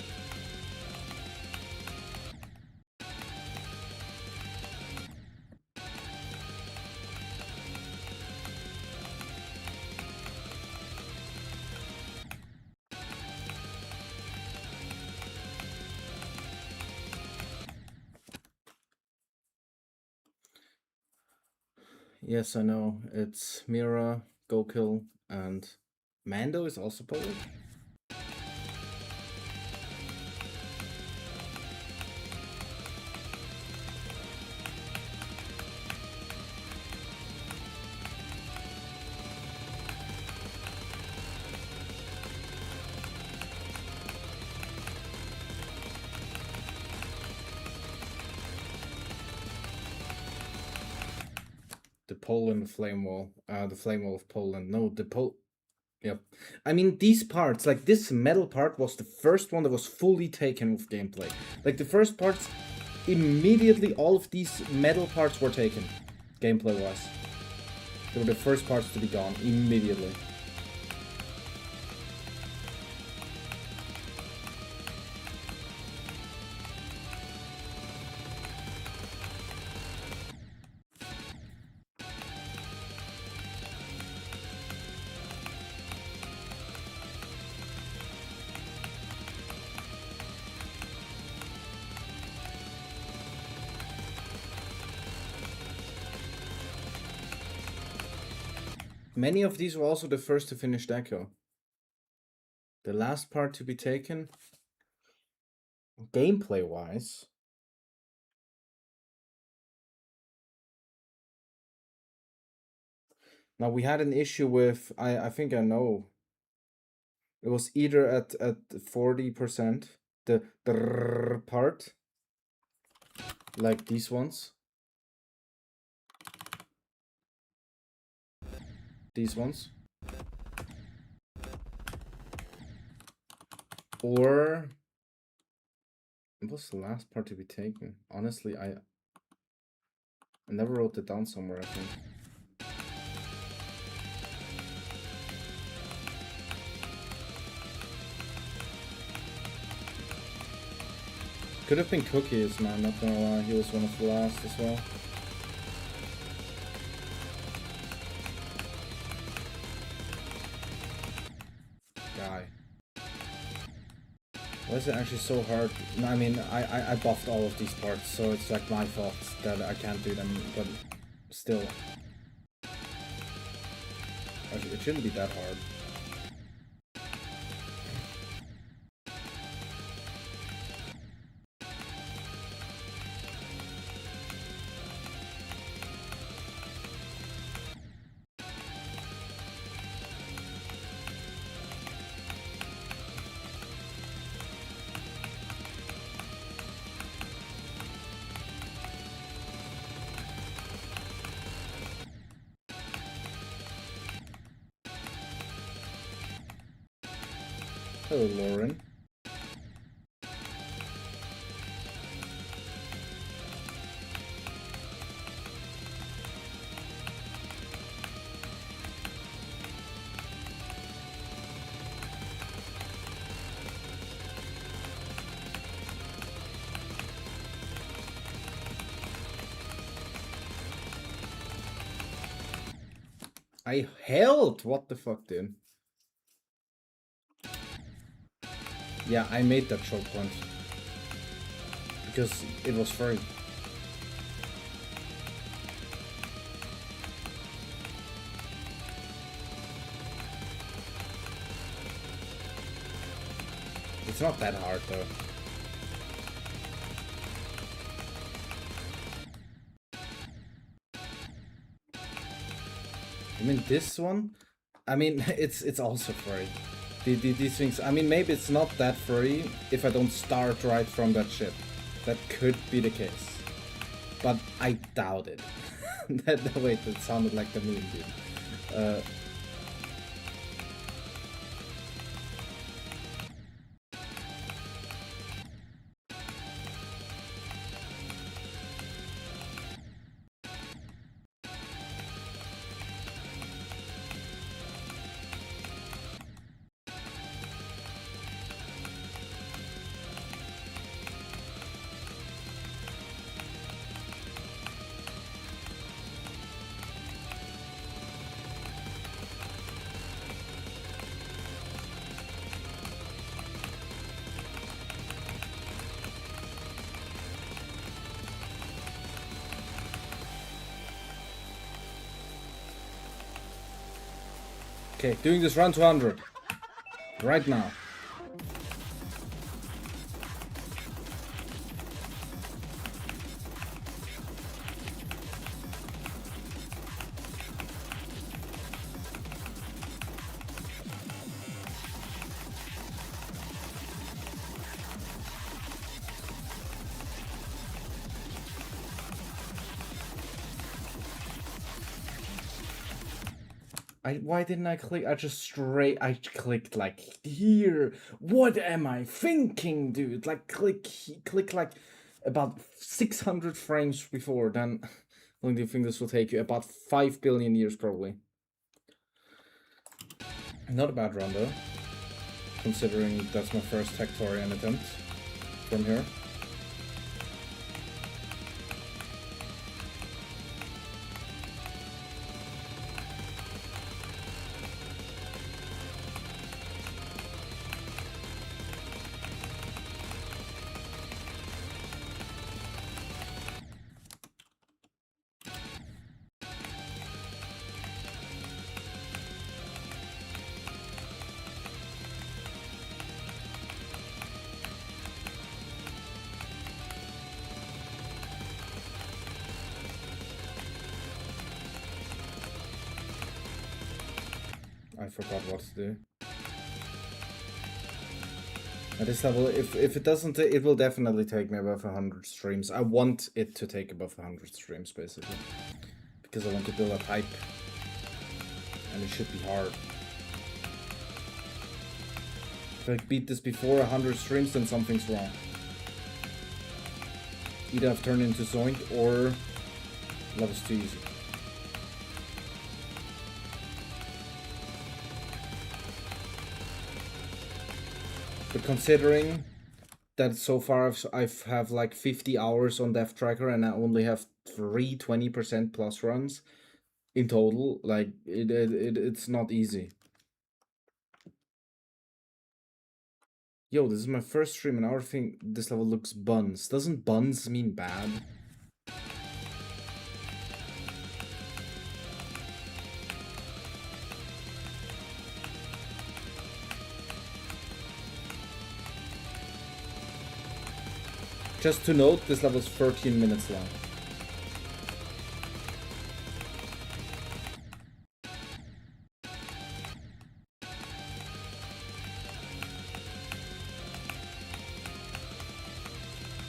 Yes, I know. It's Mira, Gokil, and Mando is also Polish. The Poland flame wall. The flame wall of Poland. No, Yep. I mean, these parts, like this metal part was the first one that was fully taken with gameplay. Like the first parts, immediately all of these metal parts were taken, gameplay-wise. They were the first parts to be gone, immediately. Many of these were also the first to finish Deco. The last part to be taken, gameplay-wise, now we had an issue with, I think I know, it was either at 40%, the part, like these ones. These ones. Or what was the last part to be taken? Honestly, I never wrote it down somewhere, I think. Could have been Cookies, man, not gonna lie. He was one of the last as well. Guy. Why is it actually so hard? No, I mean, I buffed all of these parts, so it's like my fault that I can't do them, but still. Actually, it shouldn't be that hard. Hello, Lauren. I held! What the fuck, dude? Yeah, I made that choke point. Because it was free. It's not that hard, though. I mean, this one, I mean, it's also free. These things, I mean, maybe it's not that free if I don't start right from that ship. That could be the case. But I doubt it. Wait, that sounded like the meme, dude. Okay, doing this run to 100. Right now. Why didn't I click? I clicked like here. What am I thinking, dude? Like click like about 600 frames before. Then how long do you think this will take you? About 5 billion years probably. Not a bad run though, considering that's my first Hectorian attempt from here. I forgot what to do. At this level, if it doesn't, it will definitely take me above 100 streams. I want it to take above 100 streams, basically. Because I want to build up hype. And it should be hard. If I beat this before 100 streams, then something's wrong. Either I've turned into Zoink, or level's too easy. But considering that so far I've have like 50 hours on Death Tracker and I only have 3 20% plus runs in total, like it's not easy. Yo, this is my first stream and I think this level looks buns. Doesn't buns mean bad? Just to note, this level is 13 minutes long.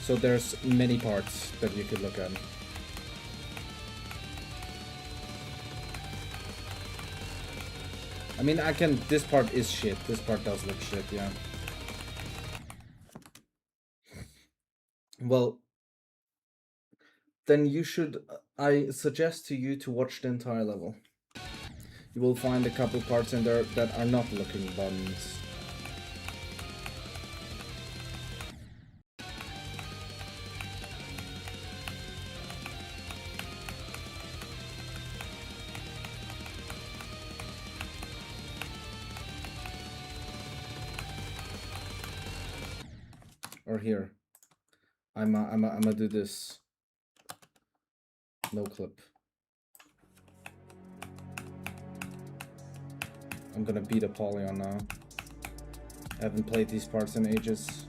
So there's many parts that you could look at. I mean, this part is shit. This part does look shit, yeah. Well, then you should, I suggest to you to watch the entire level. You will find a couple parts in there that are not looking buns. Or here. I'ma do this. No clip. I'm gonna beat Apollyon now. I haven't played these parts in ages.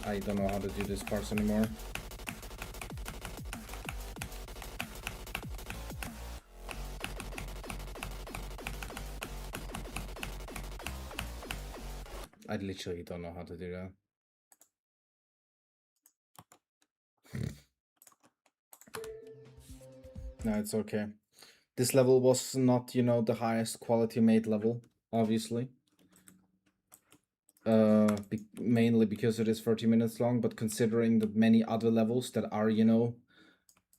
I don't know how to do these parts anymore. I literally don't know how to do that. No, it's okay. This level was not, you know, the highest quality made level, obviously. Mainly because it is 30 minutes long, but considering the many other levels that are, you know,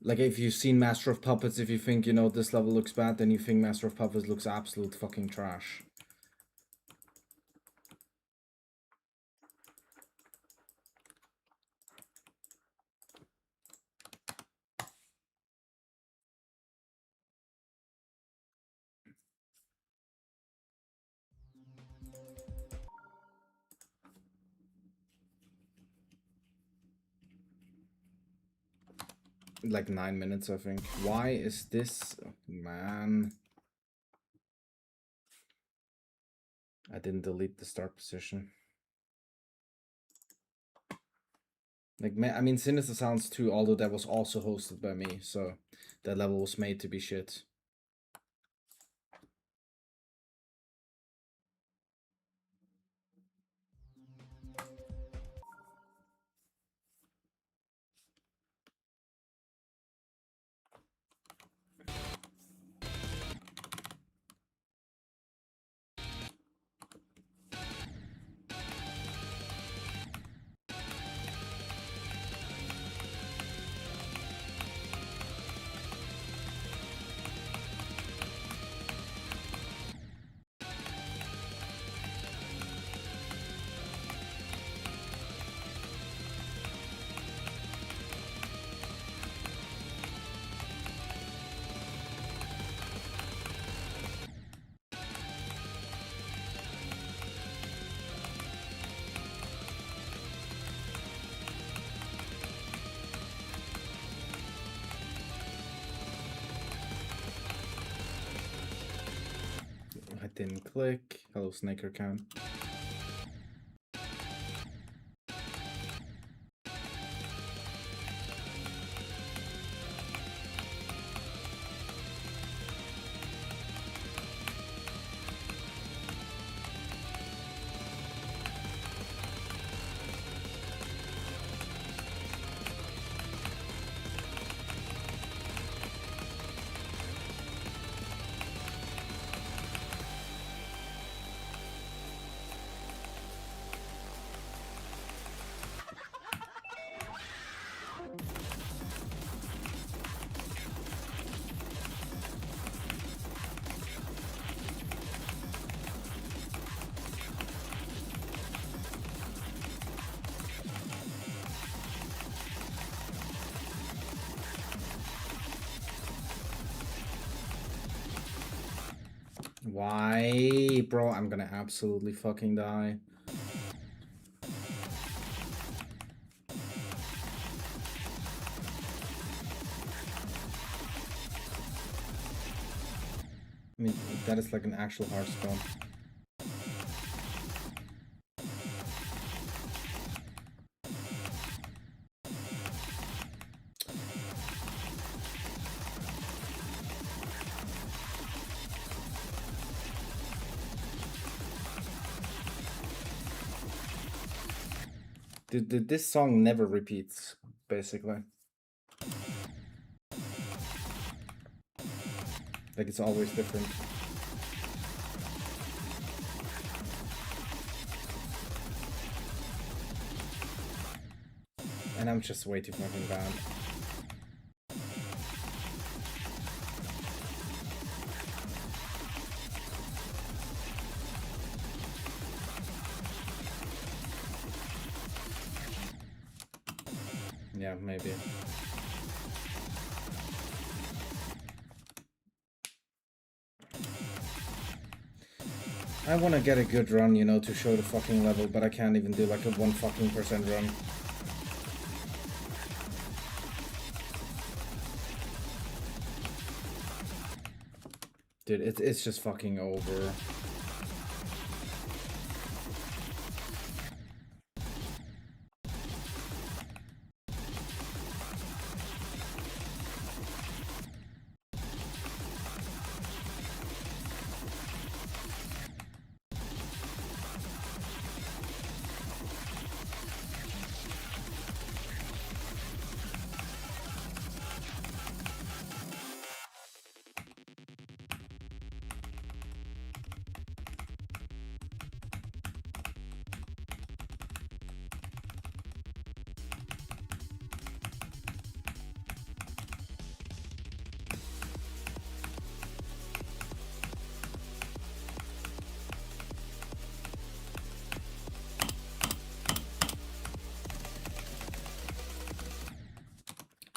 like if you've seen Master of Puppets, if you think, you know, this level looks bad, then you think Master of Puppets looks absolute fucking trash. like 9 minutes, I think. Why is this? Oh, man. I didn't delete the start position. Like, I mean, Sinister Sounds 2, although that was also hosted by me, so that level was made to be shit. I didn't click. Hello, Snaker Can. Why? Bro, I'm gonna absolutely fucking die. I mean, that is like an actual hard spawn. This song never repeats, basically. Like, it's always different. And I'm just way too fucking bad. Yeah, maybe. I want to get a good run, you know, to show the fucking level, but I can't even do like a 1% run. Dude, it's just fucking over.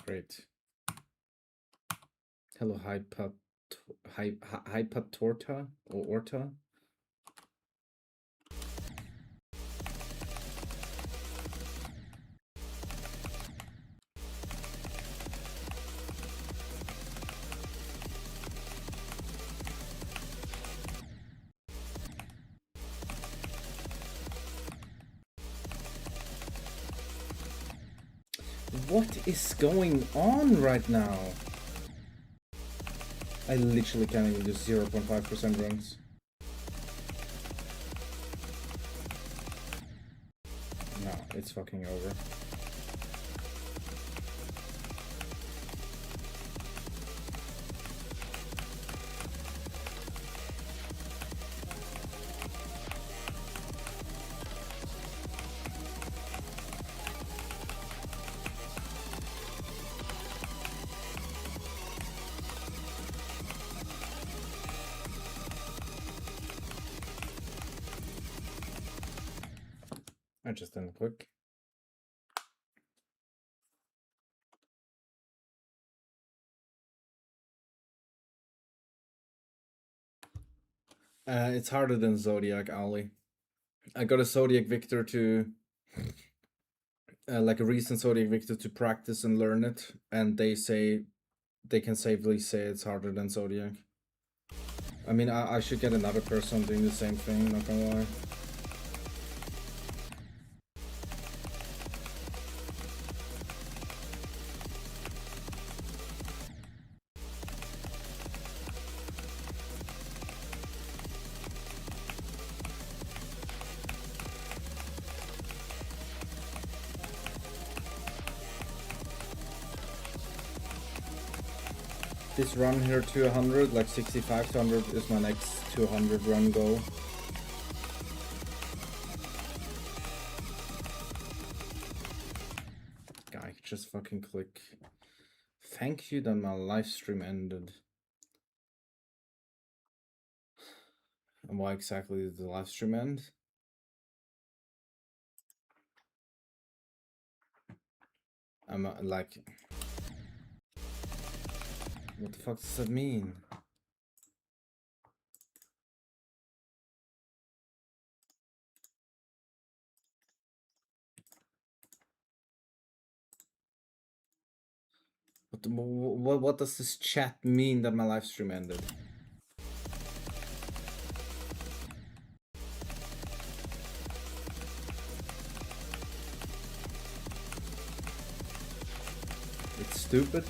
Great. Hello, Hypatorta or Orta. What is going on right now? I literally can't even do 0.5% runs. No, it's fucking over. I just didn't click. It's harder than Zodiac, Ali. I got a Zodiac Victor to... like a recent Zodiac Victor to practice and learn it, and they say... They can safely say it's harder than Zodiac. I mean, I should get another person doing the same thing, not gonna lie. This run here to 100, like 65 to 100 is my next 200 run goal. Guy, just fucking click. Thank you that my live stream ended. And why exactly did the live stream end? I'm like... What the fuck does that mean? What does this chat mean that my live stream ended? It's stupid.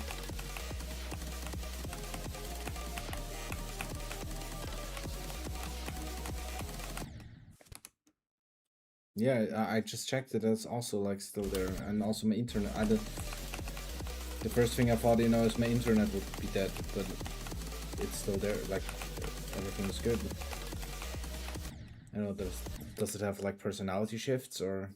Yeah, I just checked it. It's also like still there, and also my internet. The first thing I thought, you know, is my internet would be dead, but it's still there. Like everything is good. I don't know. Does it have like personality shifts or?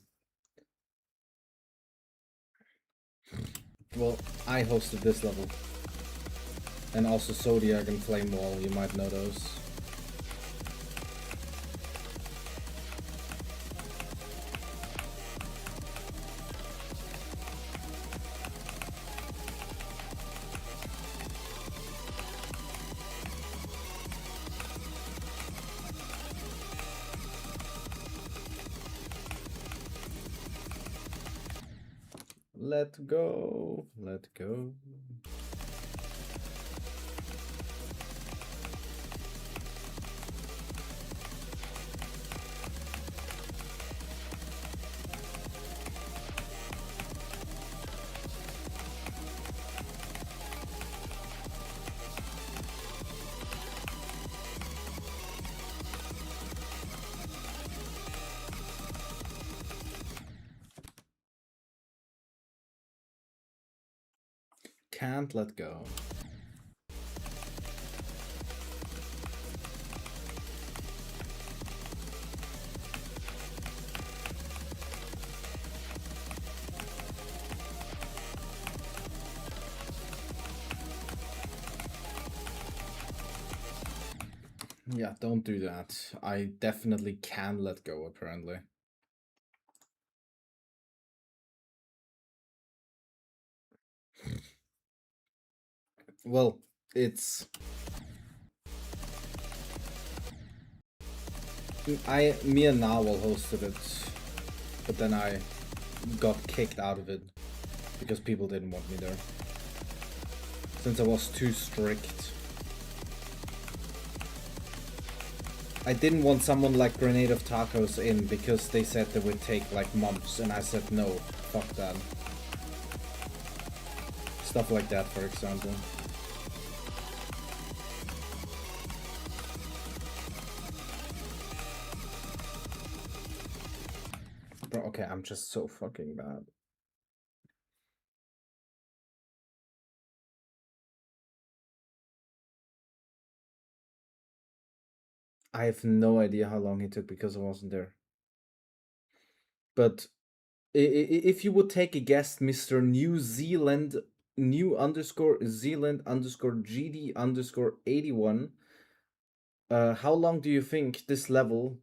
Well, I hosted this level, and also Zodiac and Flame Wall. You might know those. Let go, let go. Can't let go. Yeah, don't do that. I definitely can let go, apparently. Well, it's... me and Nawal hosted it, but then I got kicked out of it because people didn't want me there. Since I was too strict. I didn't want someone like Grenade of Tacos in because they said they would take like months, and I said no, fuck that. Stuff like that, for example. Bro, okay, I'm just so fucking bad. I have no idea how long he took because I wasn't there. But if you would take a guess, Mr. New Zealand_GD_81, how long do you think this level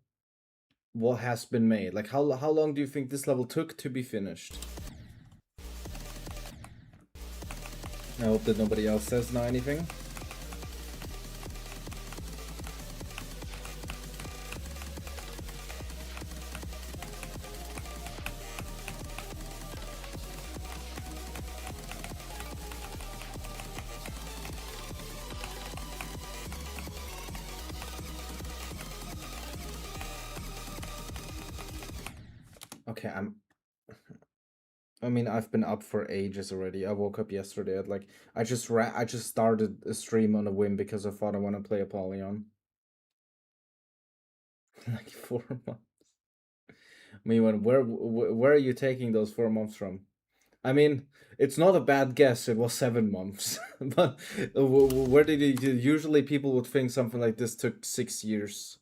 what has been made? Like how long do you think this level took to be finished? I hope that nobody else says now anything. Okay, I mean, I've been up for ages already. I woke up yesterday at like I just started a stream on a whim because I thought I want to play Apollyon. Like 4 months. I mean, where are you taking those 4 months from? I mean, it's not a bad guess. It was 7 months, but where did you usually people would think something like this took 6 years,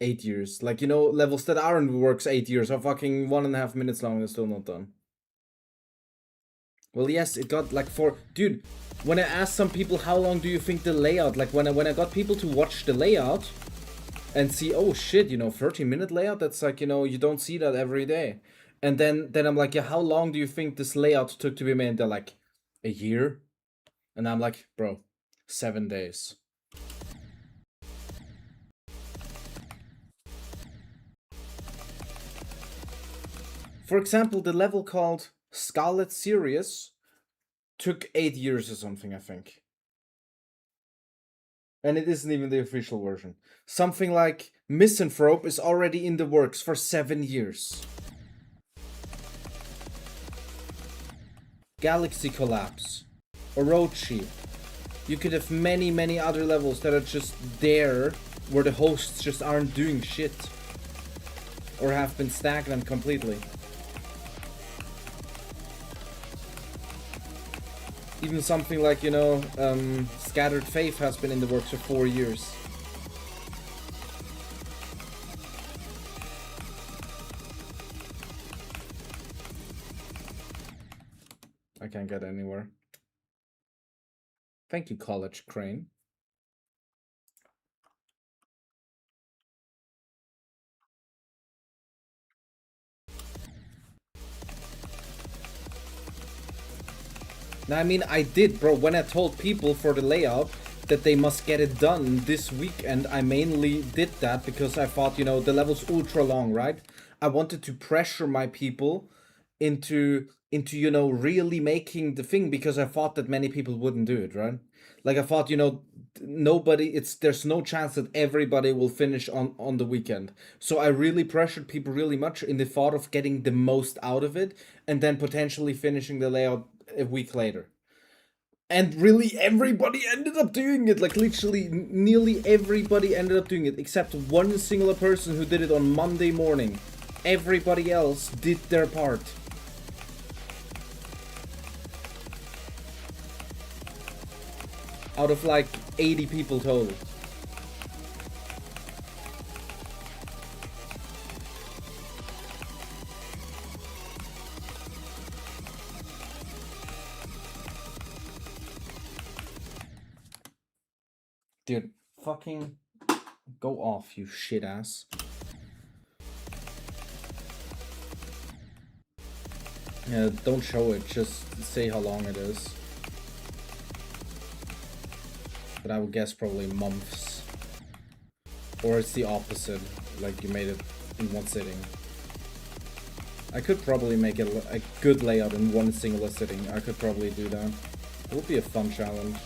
8 years? Like levels that aren't works 8 years are fucking 1.5 minutes long and still not done. Well, yes, it got like dude. When I asked some people how long do you think the layout, like when I got people to watch the layout and see, oh shit, 30-minute layout, that's like, you don't see that every day. And then I'm like, yeah, how long do you think this layout took to be made? They're like, a year? And I'm like, bro, 7 days. For example, the level called Scarlet Sirius took 8 years or something, I think. And it isn't even the official version. Something like Misanthrope is already in the works for 7 years. Galaxy Collapse, Orochi. You could have many other levels that are just there where the hosts just aren't doing shit or have been stagnant completely. Even something like, Scattered Faith has been in the works for 4 years. I can't get anywhere. Thank you, College Crane. Now, I mean, I did, bro. When I told people for the layout that they must get it done this weekend, I mainly did that because I thought, the level's ultra long, right? I wanted to pressure my people into really making the thing because I thought that many people wouldn't do it, right? Like I thought, there's no chance that everybody will finish on the weekend. So I really pressured people really much in the thought of getting the most out of it and then potentially finishing the layout a week later. And really everybody ended up doing it. Like literally nearly everybody ended up doing it except one singular person who did it on Monday morning. Everybody else did their part. Out of like 80 people total. Dude, fucking go off, you shit ass. Yeah, don't show it, just say how long it is. But I would guess probably months. Or it's the opposite, like you made it in one sitting. I could probably make a good layout in one singular sitting. I could probably do that. It would be a fun challenge.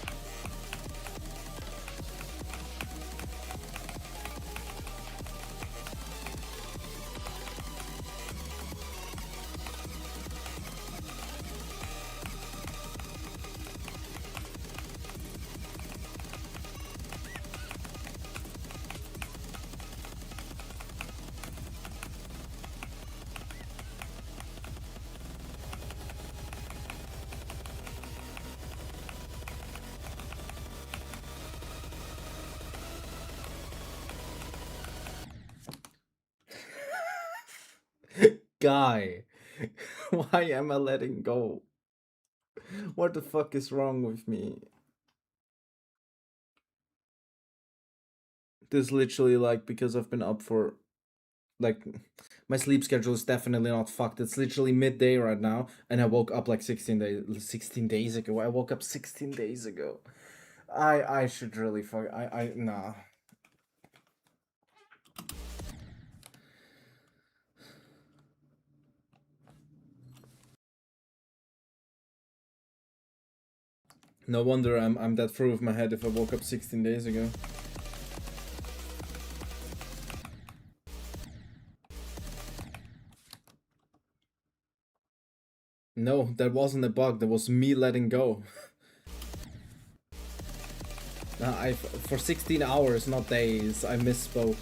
Guy, why am I letting go? What the fuck is wrong with me? This is literally like because I've been up for like my sleep schedule is definitely not fucked. It's literally midday right now, and I woke up like 16 days ago. I woke up 16 days ago. I should really fuck. I nah. No wonder I'm that through with my head if I woke up 16 days ago. No, that wasn't a bug. That was me letting go. I for 16 hours, not days. I misspoke.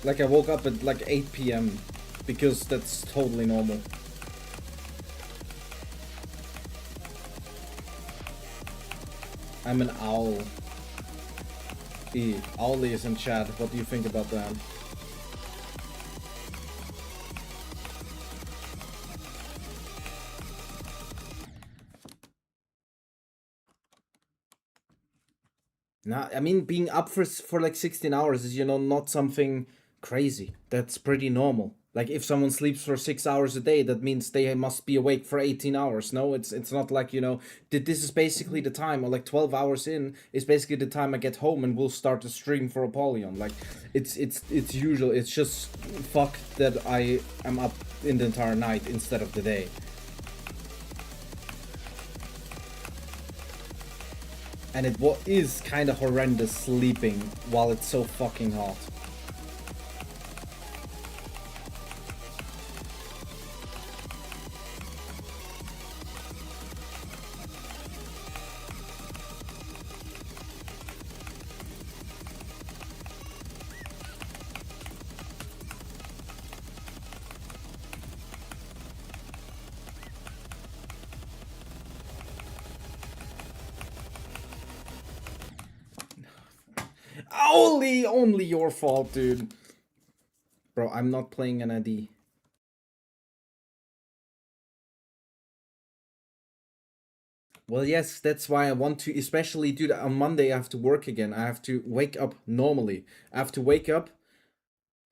Like I woke up at like 8 p.m. because that's totally normal. I'm an owl. Owly is in chat. What do you think about that? Nah, I mean being up for like 16 hours is not something crazy. That's pretty normal. Like if someone sleeps for 6 hours a day, that means they must be awake for 18 hours. No, it's not like this is basically the time, or like 12 hours in is basically the time I get home and we'll start to stream for Apollyon. Like it's usual. It's just fuck that I am up in the entire night instead of the day. And it is kind of horrendous sleeping while it's so fucking hot. Only your fault, dude. Bro, I'm not playing an ID. Well, yes, that's why I want to, especially, dude, on Monday I have to work again. I have to wake up normally. I have to wake up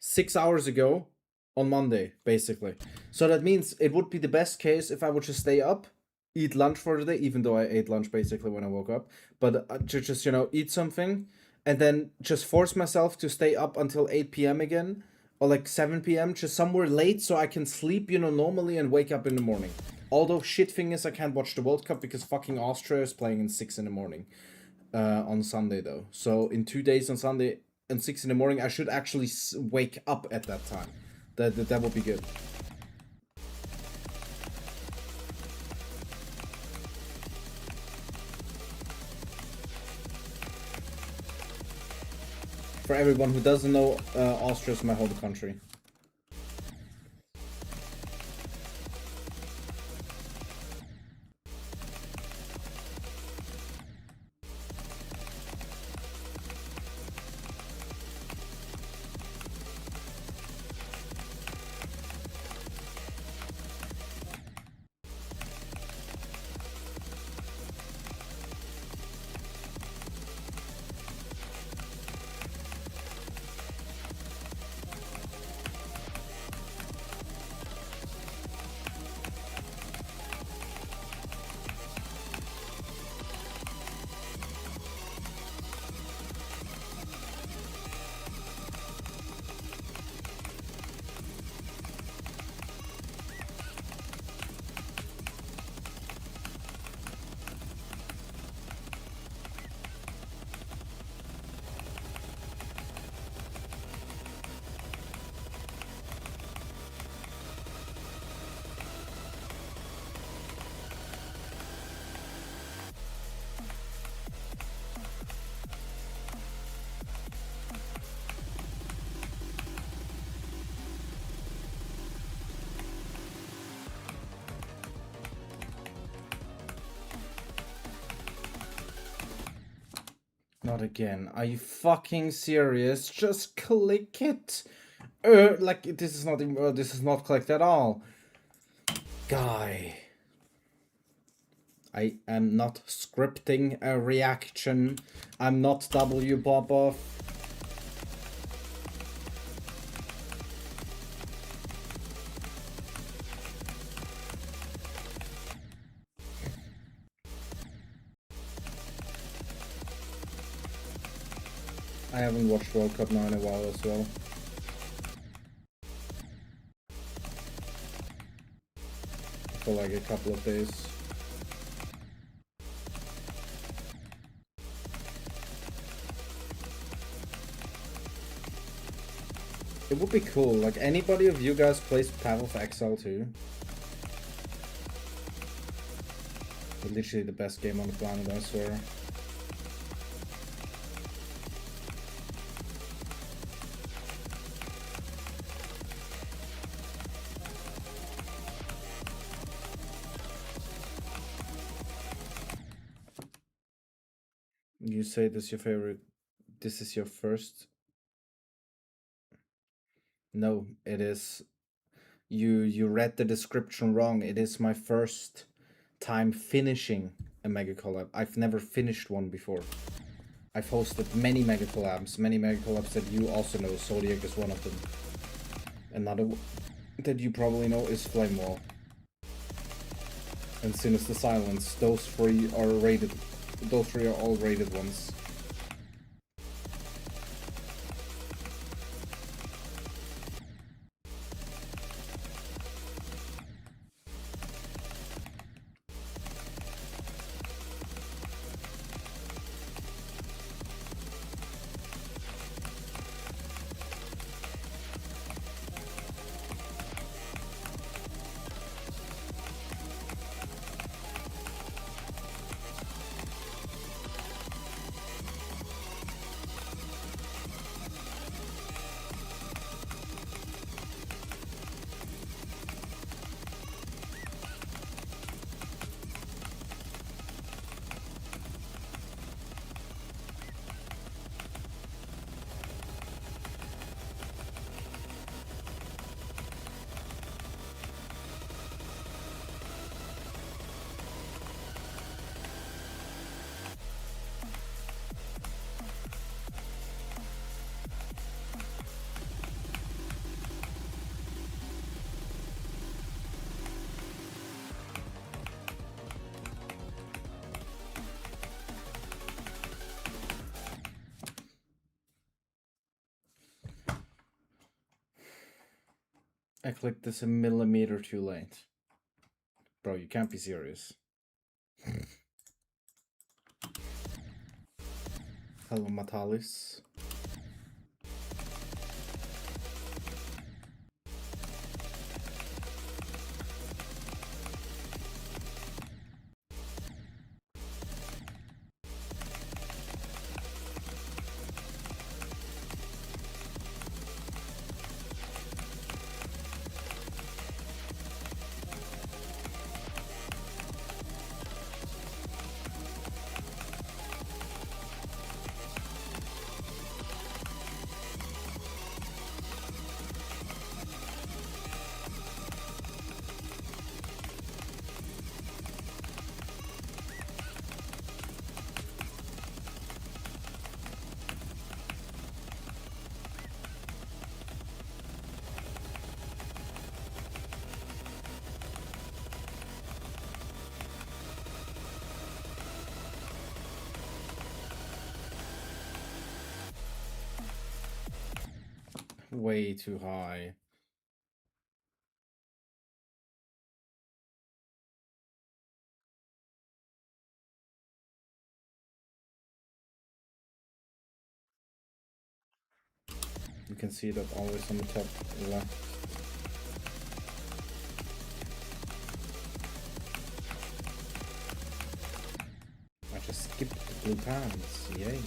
6 hours ago on Monday, basically. So that means it would be the best case if I would just stay up, eat lunch for the day, even though I ate lunch basically when I woke up, but to just, eat something and then just force myself to stay up until 8 p.m. again or like 7 p.m., just somewhere late so I can sleep, normally and wake up in the morning. Although shit thing is I can't watch the World Cup because fucking Austria is playing in 6 in the morning on Sunday though. So in 2 days on Sunday and 6 in the morning, I should actually wake up at that time. That would be good. For everyone who doesn't know, Austria is my home country. Not again. Are you fucking serious? Just click it. Like this is not this is not clicked at all. Guy. I am not scripting a reaction. I'm not W Boboff. I haven't watched World Cup now in a while as well. For like a couple of days. It would be cool. Like, anybody of you guys plays Path of Exile too? Literally the best game on the planet, I swear. You say this is your favorite. This is your first. No, it is. You read the description wrong. It is my first time finishing a mega collab. I've never finished one before. I've hosted many mega collabs that you also know. Zodiac is one of them. Another that you probably know is Flame Wall. And Sinister Silence. Those three are rated. Those three are all rated ones. I clicked this a millimeter too late. Bro, you can't be serious. Hello, Matalis. Way too high. You can see that always on the top left. I just skipped the blue pants. Yay.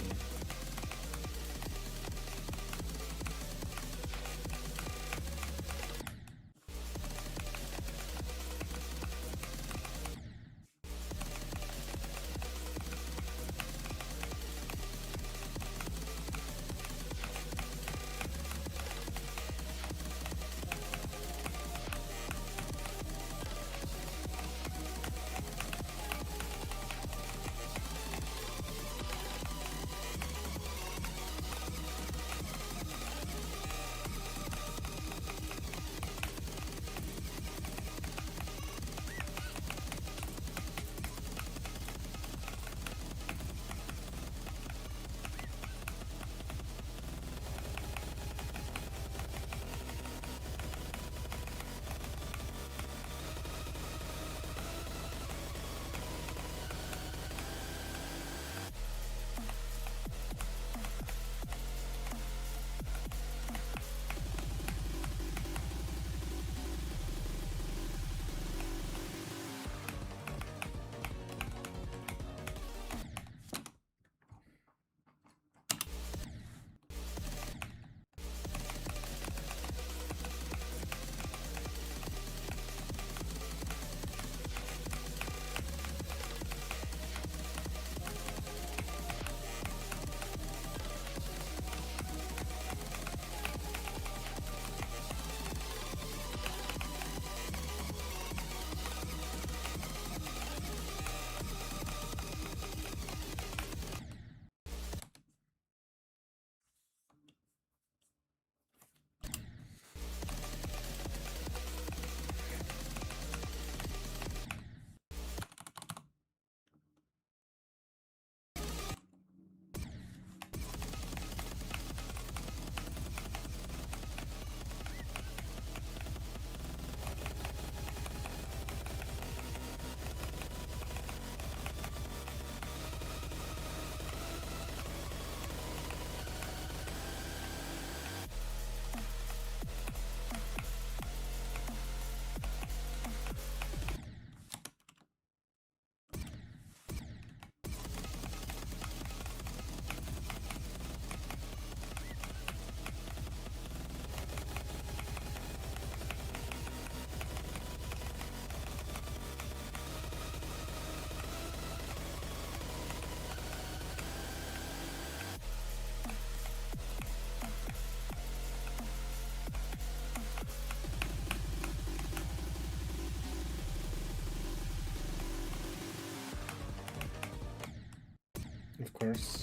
course.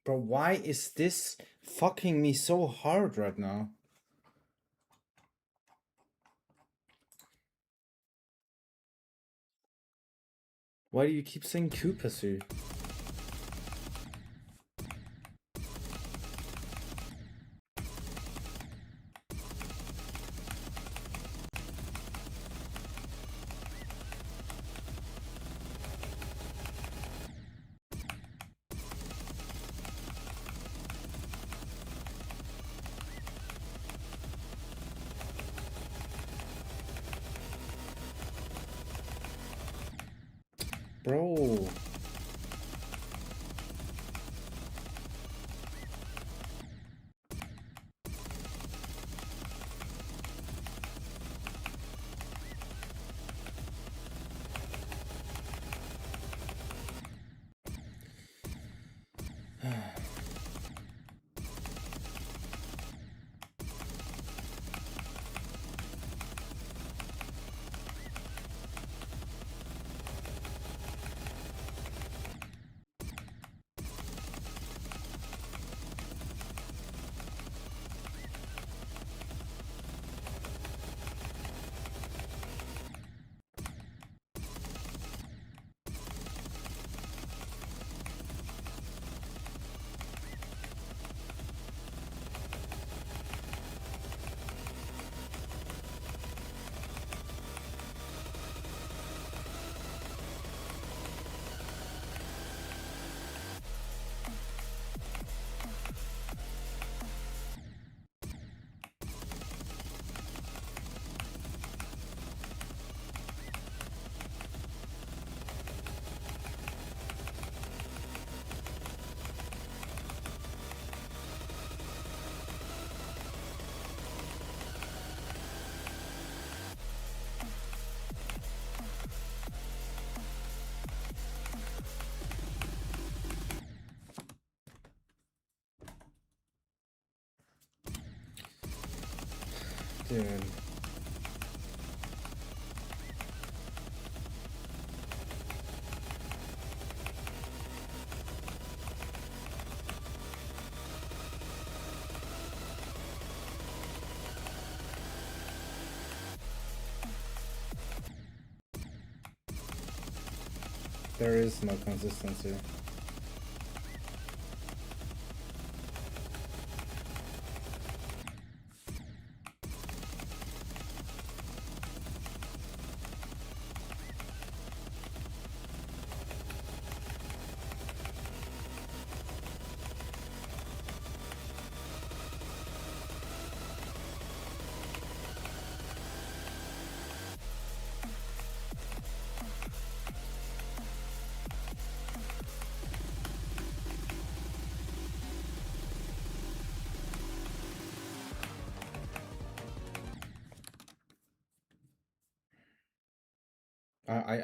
Bro, why is this fucking me so hard right now? Why do you keep saying Koopasu? Bro. Dude. There is no consistency.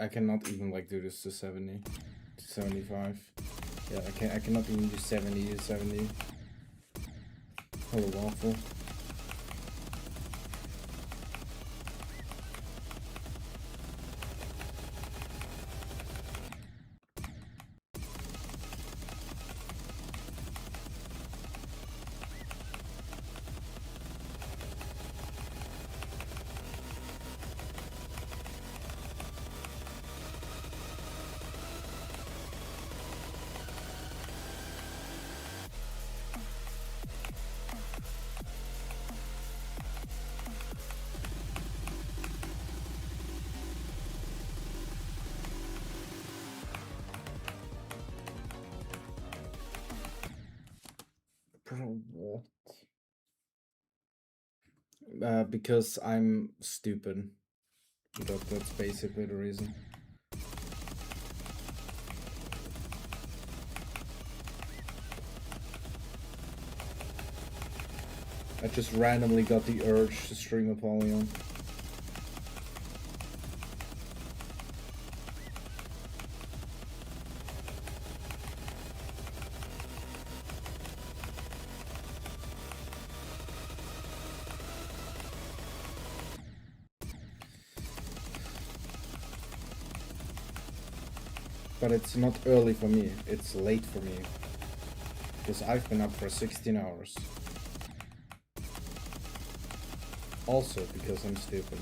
I cannot even like do this to 70 to 75. Yeah, I cannot even do 70 to 70. Hello, waffle. Bro, what? Because I'm stupid. That's basically the reason. I just randomly got the urge to stream Apollyon. But it's not early for me, it's late for me. Because I've been up for 16 hours. Also because I'm stupid.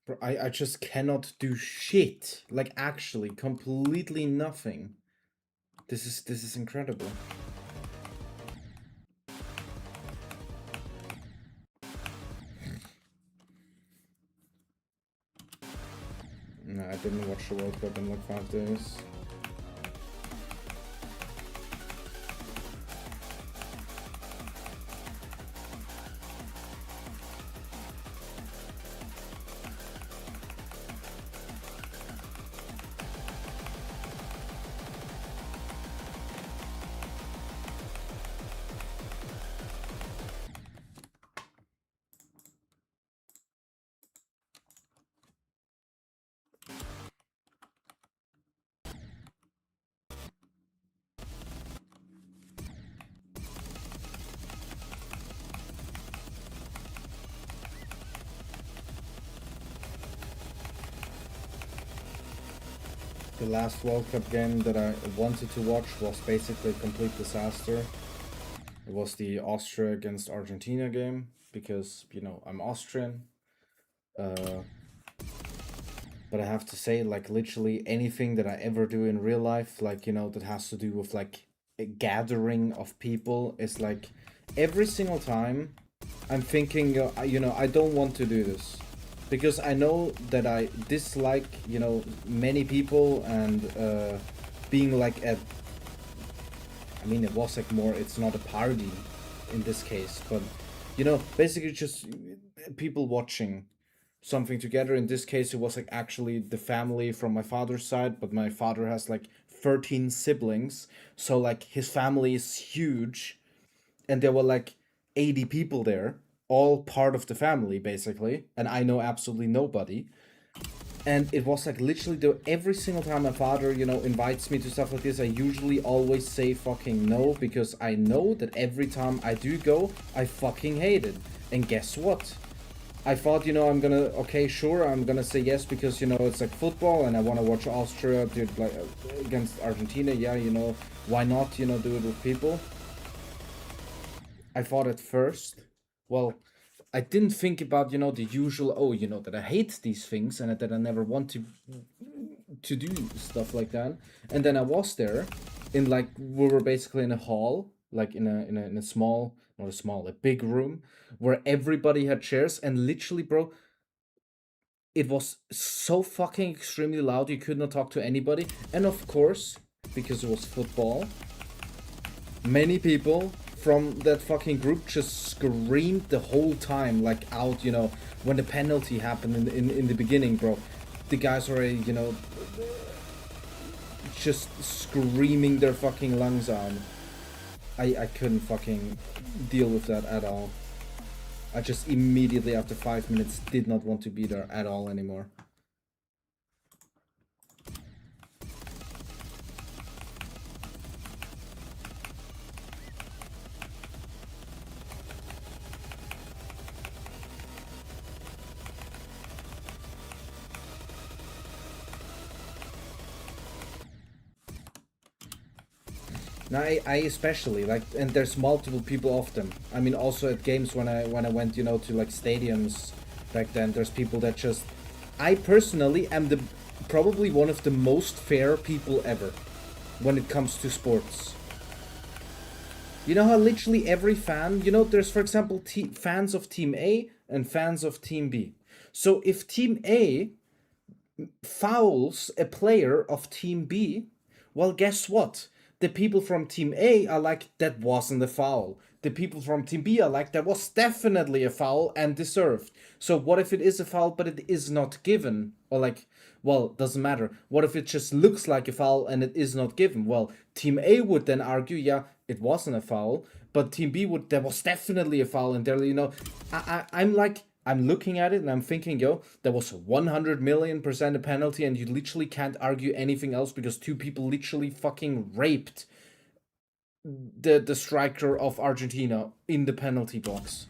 Bro, I just cannot do shit. Like actually, completely nothing. This is incredible. No, I didn't watch the World Cup in like 5 days. The last World Cup game that I wanted to watch was basically a complete disaster. It was the Austria against Argentina game because, you know, I'm Austrian. But I have to say, like, literally anything that I ever do in real life, like, you know, that has to do with, like, a gathering of people is, like, every single time I'm thinking, you know, I don't want to do this. Because I know that I dislike, you know, many people and being like at... I mean, it was like more, it's not a party in this case, but, you know, basically just people watching something together. In this case, it was like actually the family from my father's side, but my father has like 13 siblings, so like his family is huge, and there were like 80 people there, all part of the family basically, and I know absolutely nobody. And it was like literally every single time my father, you know, invites me to stuff like this, I usually always say fucking no, because I know that every time I do go, I fucking hate it. And guess what? I thought, you know, I'm gonna, okay, sure, I'm gonna say yes because, you know, it's like football and I want to watch Austria dude, like, against Argentina. Yeah, you know, why not, you know, do it with people? I thought at first, well, I didn't think about, you know, the usual, oh, you know, that I hate these things and that I never want to do stuff like that. And then I was there in like, we were basically in a hall, like in a small, not a small, a big room where everybody had chairs, and literally, bro, it was so fucking extremely loud you could not talk to anybody. And of course, because it was football, many people from that fucking group just screamed the whole time, like out, you know, when the penalty happened in the beginning, bro. The guys already, you know, just screaming their fucking lungs out. I couldn't fucking deal with that at all. I just immediately after 5 minutes did not want to be there at all anymore. Now I especially like, and there's multiple people of them. I mean, also at games when I went, you know, to like stadiums back then, there's people that just. I personally am the probably one of the most fair people ever when it comes to sports. You know how literally every fan, you know, there's for example fans of Team A and fans of Team B. So if Team A fouls a player of Team B, well, guess what? The people from Team A are like, that wasn't a foul. The people from Team B are like, that was definitely a foul and deserved. So what if it is a foul but it is not given? Or like, well, doesn't matter. What if it just looks like a foul and it is not given? Well, Team A would then argue, yeah, it wasn't a foul, but Team B would, there was definitely a foul, and they're, you know, I'm like, I'm looking at it and I'm thinking, yo, there was a 100 million% a penalty, and you literally can't argue anything else because two people literally fucking raped the striker of Argentina in the penalty box.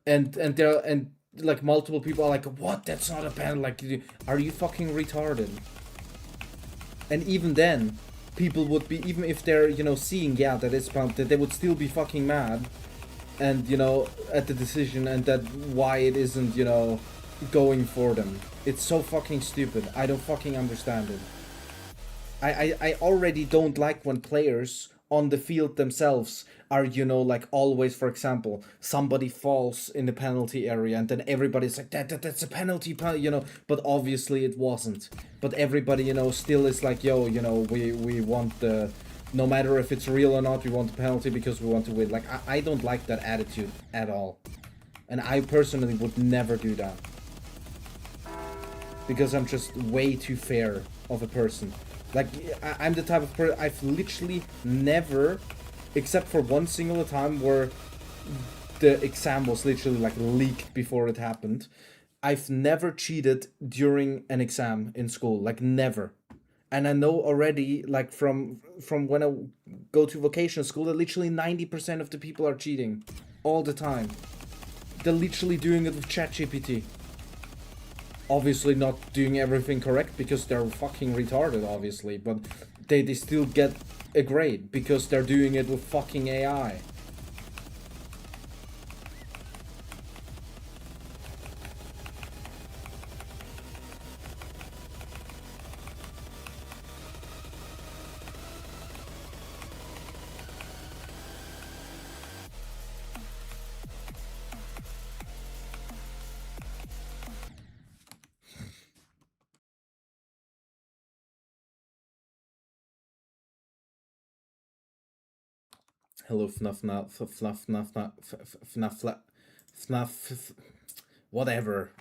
And there and like multiple people are like, what? That's not a penalty. Like, are you fucking retarded? And even then, people would be, even if they're, you know, seeing, yeah, that it's pumped, that they would still be fucking mad, and, you know, at the decision, and that why it isn't, you know, going for them. It's so fucking stupid. I don't fucking understand it. I already don't like when players on the field themselves are, you know, like always, for example, somebody falls in the penalty area and then everybody's like, that's a penalty, you know, but obviously it wasn't. But everybody, you know, still is like, yo, you know, we want the, no matter if it's real or not, we want the penalty because we want to win. Like, I don't like that attitude at all. And I personally would never do that. Because I'm just way too fair of a person. Like, I'm the type of person, I've literally never, except for one single time where the exam was literally like leaked before it happened. I've never cheated during an exam in school, like never. And I know already, like from when I go to vocational school, that literally 90% of the people are cheating all the time. They're literally doing it with ChatGPT. Obviously not doing everything correct because they're fucking retarded, obviously, but they still get a grade because they're doing it with fucking AI. Hello, FNAF, FNAF, FNAF, FNAF, FNAF, whatever.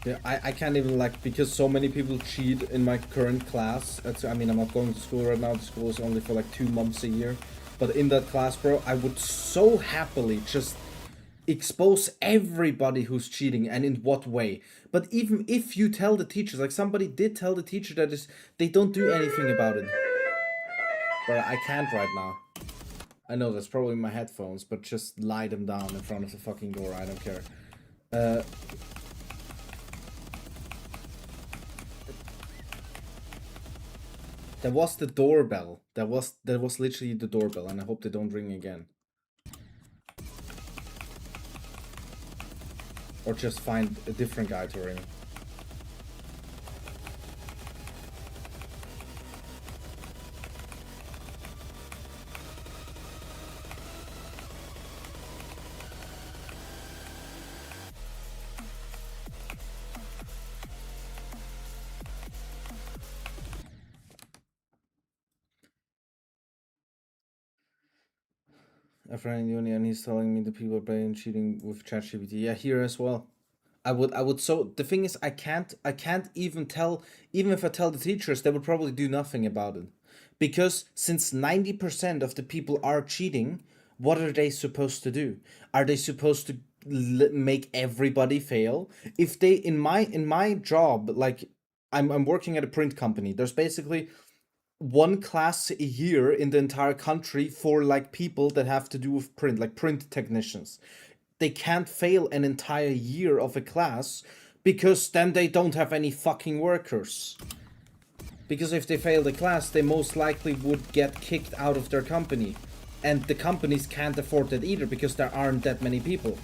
Yeah, I can't even, like, because so many people cheat in my current class. I mean, I'm not going to school right now. The school is only for like 2 months a year. But in that class, bro, I would so happily just expose everybody who's cheating and in what way. But even if you tell the teachers, like somebody did tell the teacher that is, they don't do anything about it. But I can't right now. I know that's probably my headphones, but just lie them down in front of the fucking door. I don't care. That was the doorbell. That was literally the doorbell, and I hope they don't ring again. Or just find a different guy to ring. A friend in uni, and he's telling me the people are playing cheating with ChatGPT. Yeah, here as well. I would so the thing is I can't even tell, even if I tell the teachers, they would probably do nothing about it. Because since 90% of the people are cheating, what are they supposed to do? Are they supposed to make everybody fail? If they in my job, like I'm working at a print company. There's basically one class a year in the entire country for like people that have to do with print, like print technicians. They can't fail an entire year of a class because then they don't have any fucking workers. Because if they fail the class, they most likely would get kicked out of their company. And the companies can't afford that either because there aren't that many people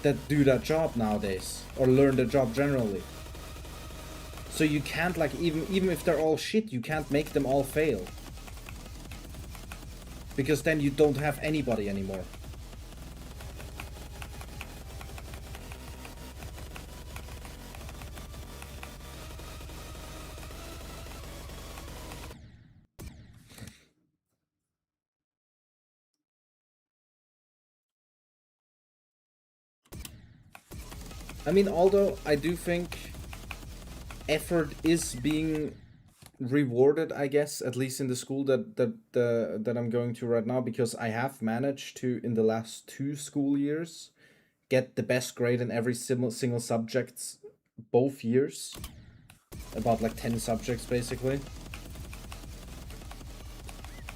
that do that job nowadays or learn the job generally. So you can't, like, even if they're all shit, you can't make them all fail. Because then you don't have anybody anymore. I mean, although I do think effort is being rewarded, I guess, at least in the school that I'm going to right now, because I have managed to, in the last 2 school years, get the best grade in every single subjects both years. About like 10 subjects basically.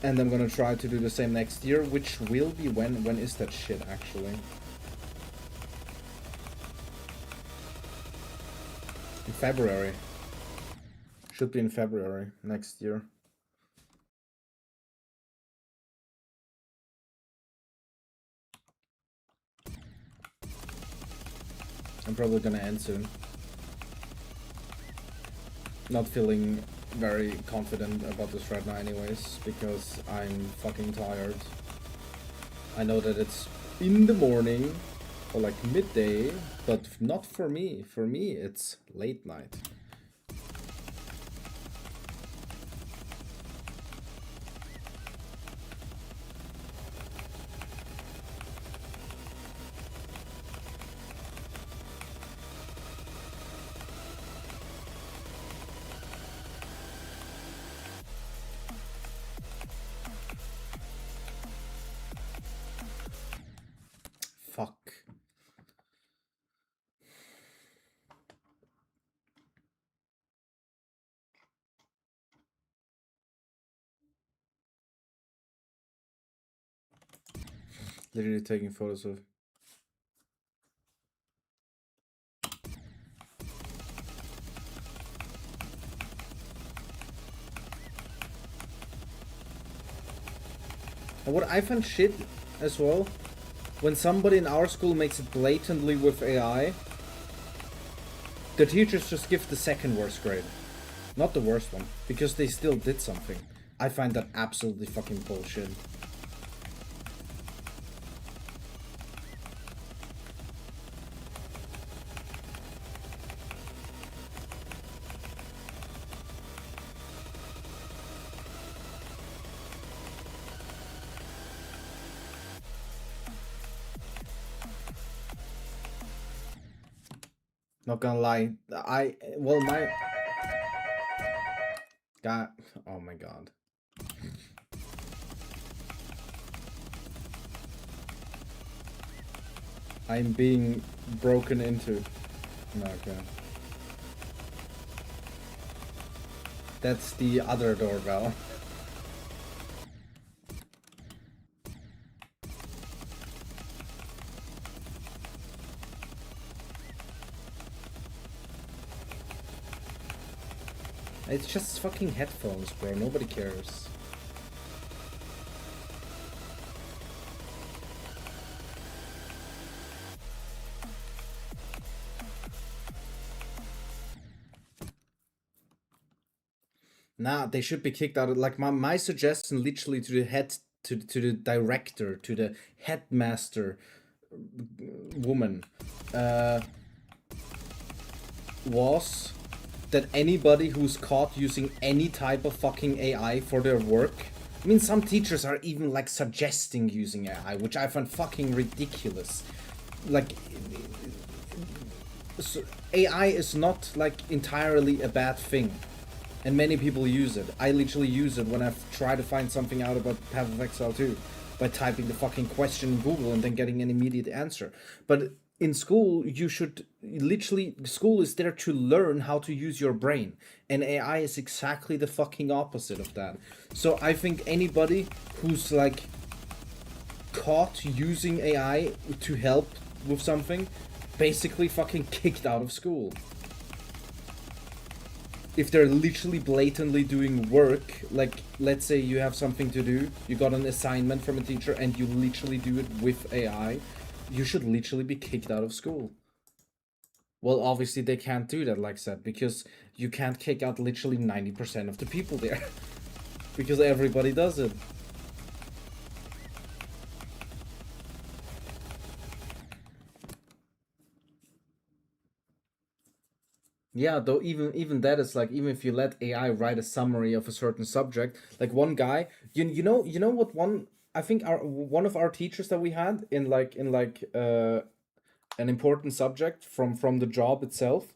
And I'm gonna try to do the same next year, which will be when is that shit actually? In February. Should be in February next year. I'm probably gonna end soon. Not feeling very confident about this right now anyways, because I'm fucking tired. I know that it's in the morning or like midday, but not for me. For me, it's late night. Fuck. Literally taking photos of. And what I find shit as well, when somebody in our school makes it blatantly with AI, the teachers just give the second worst grade. Not the worst one, because they still did something. I find that absolutely fucking bullshit. Not gonna lie, my God, oh my god. I'm being broken into. No, okay. That's the other doorbell. It's just fucking headphones, bro. Nobody cares. Nah, they should be kicked out. Like my suggestion, literally to the head, to the director, to the headmaster woman, was that anybody who's caught using any type of fucking AI for their work. I mean, some teachers are even like suggesting using AI, which I find fucking ridiculous. Like, so AI is not like entirely a bad thing. and many people use it. I literally use it when I try to find something out about Path of Exile 2 by typing the fucking question in Google and then getting an immediate answer. But in school, you should literally, school is there to learn how to use your brain, and AI is exactly the fucking opposite of that. So I think anybody who's like caught using AI to help with something, basically fucking kicked out of school. If they're literally blatantly doing work, like let's say you have something to do, you got an assignment from a teacher and you literally do it with AI, you should literally be kicked out of school. Well, obviously they can't do that, like I said, because you can't kick out literally 90% of the people there. Because everybody does it. Yeah, though even that is like, even if you let AI write a summary of a certain subject, like one guy, you know what, one, I think our one of our teachers that we had in an important subject from the job itself,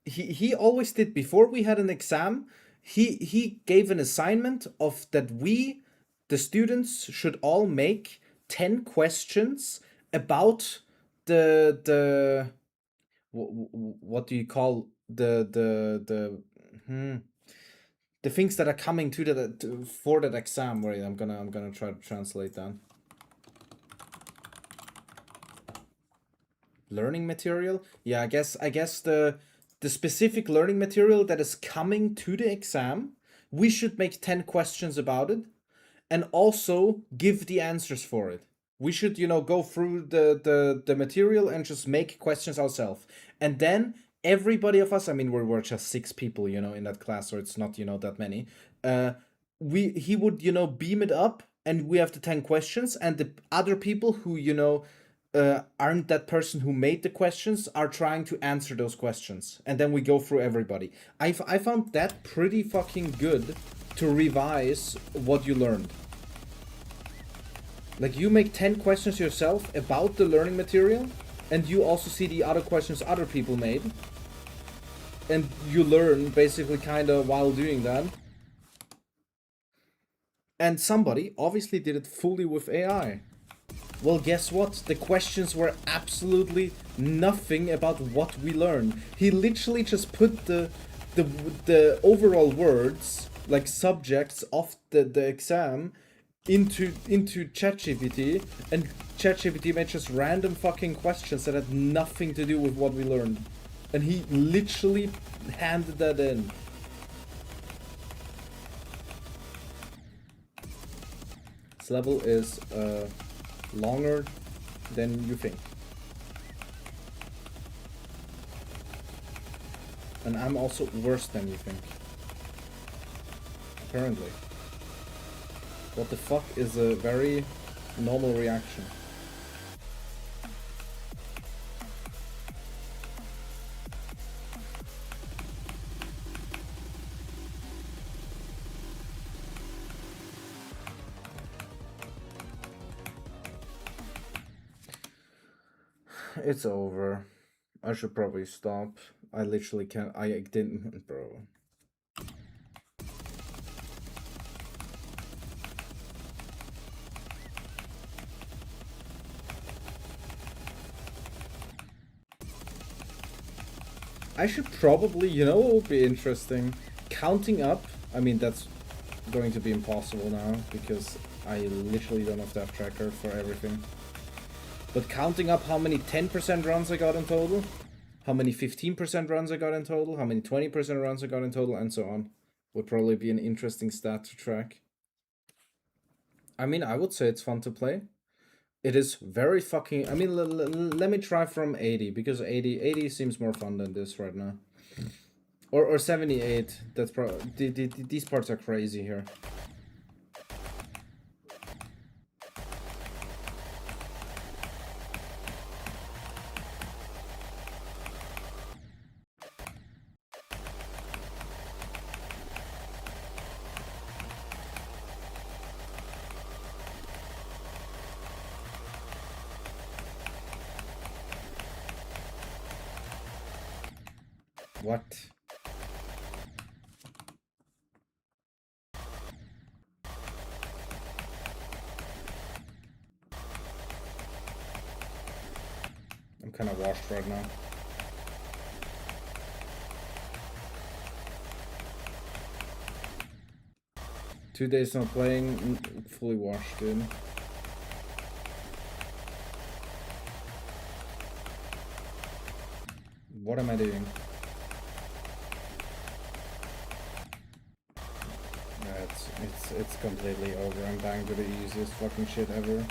he always did, before we had an exam, he gave an assignment of that we, the students, should all make 10 questions about the what do you call the things that are coming to for that exam. Wait, I'm gonna try to translate that. Learning material, yeah, I guess the specific learning material that is coming to the exam, we should make 10 questions about it and also give the answers for it. We should, go through the material and just make questions ourselves. And then everybody of us, I mean, we're just 6 people, in that class, so it's not, that many. He would, beam it up, and we have the 10 questions, and the other people who, aren't that person who made the questions are trying to answer those questions. And then we go through everybody. I found that pretty fucking good to revise what you learned. Like, you make 10 questions yourself about the learning material, and you also see the other questions other people made. And you learn basically kind of while doing that. And somebody obviously did it fully with AI. Well, guess what? The questions were absolutely nothing about what we learned. He literally just put the overall words, like subjects of the exam, into ChatGPT, and ChatGPT made just random fucking questions that had nothing to do with what we learned, and he literally handed that in. This level is longer than you think, and I'm also worse than you think, apparently. What the fuck is a very normal reaction. It's over. I should probably stop. I literally can't. I didn't, bro. I should probably, what would be interesting? Counting up. I mean, that's going to be impossible now because I literally don't have that tracker for everything. But counting up how many 10% runs I got in total, how many 15% runs I got in total, how many 20% runs I got in total, and so on, would probably be an interesting stat to track. I mean, I would say it's fun to play. It is very fucking... I mean, let me try from 80, because 80 seems more fun than this right now. Or 78. That's probably... These parts are crazy here. What? I'm kind of washed right now. Two days not playing, fully washed, dude. What am I doing? It's completely over. I'm dying to the easiest fucking shit ever.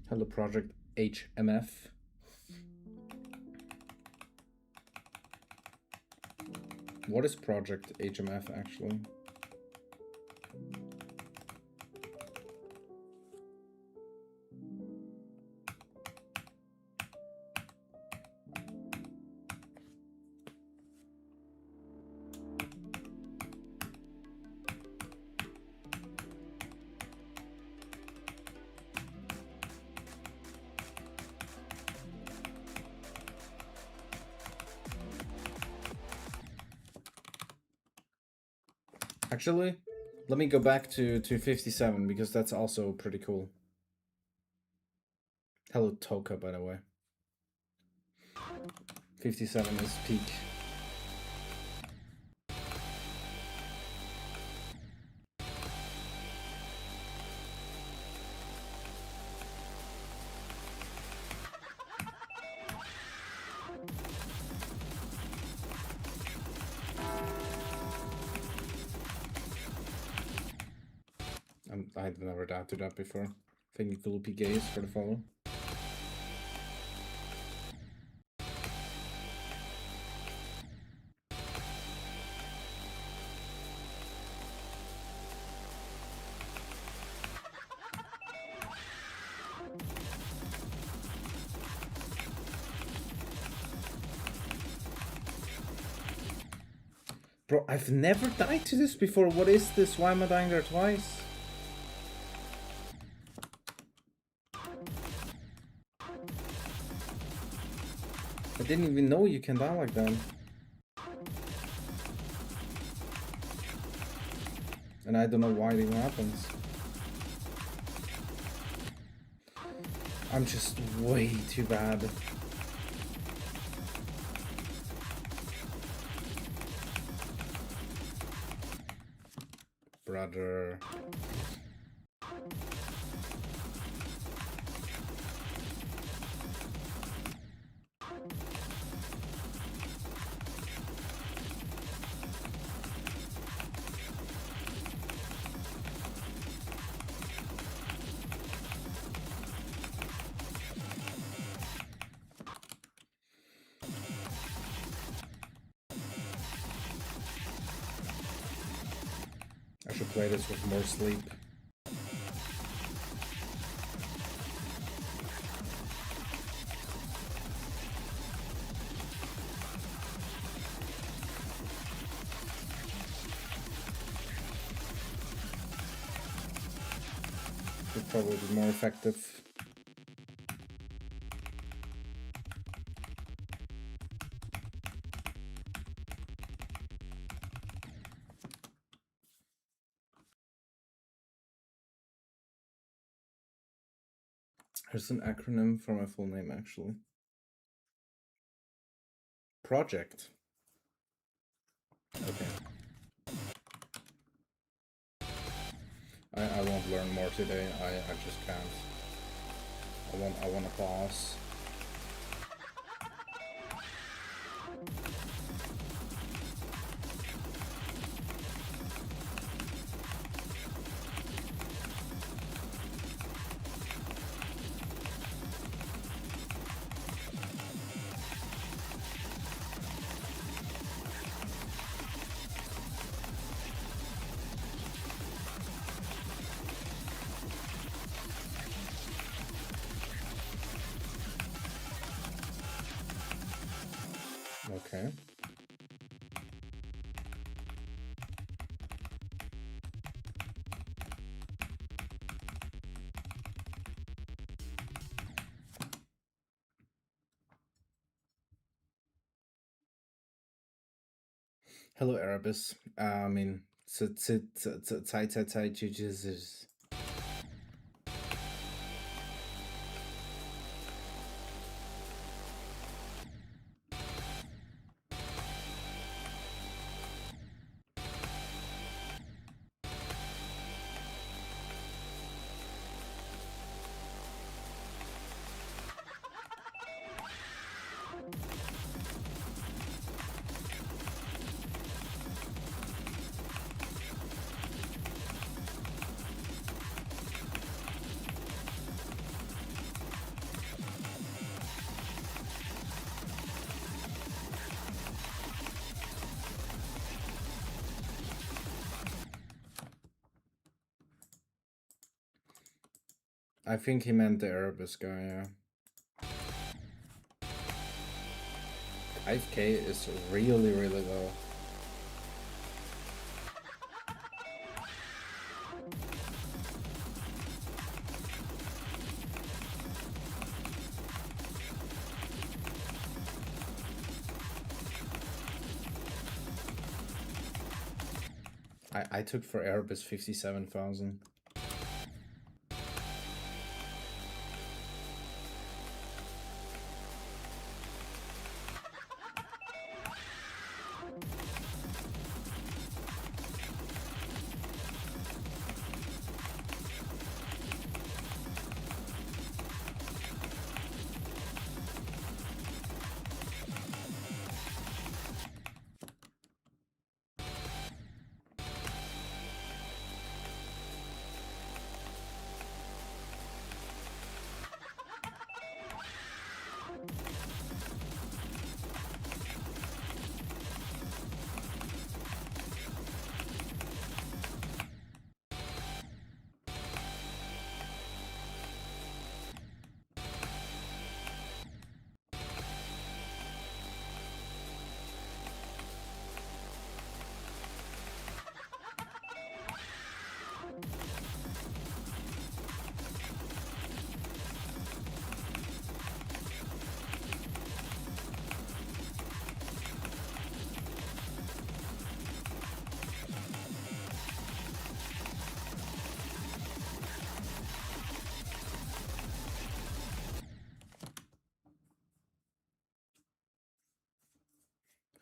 Hello, Project HMF. What is Project HMF actually? Actually, let me go back to 57 because that's also pretty cool. Hello, Toka, by the way. 57 is peak. I've never doubted that before. Thank you, Gloopy Gaze, for the follow. Bro, I've never died to this before. What is this? Why am I dying there twice? I didn't even know you can die like that. And I don't know why it even happens. I'm just way too bad. Brother. I should play this with more sleep. Would probably be more effective. There's an acronym for my full name, actually. Project. Okay. I won't learn more today. I just can't. I want to pause. Okay. Hello, Erebus. I mean, Zeit, I think he meant the Erebus guy, yeah. 5k is really, really low. I took for Erebus 57,000.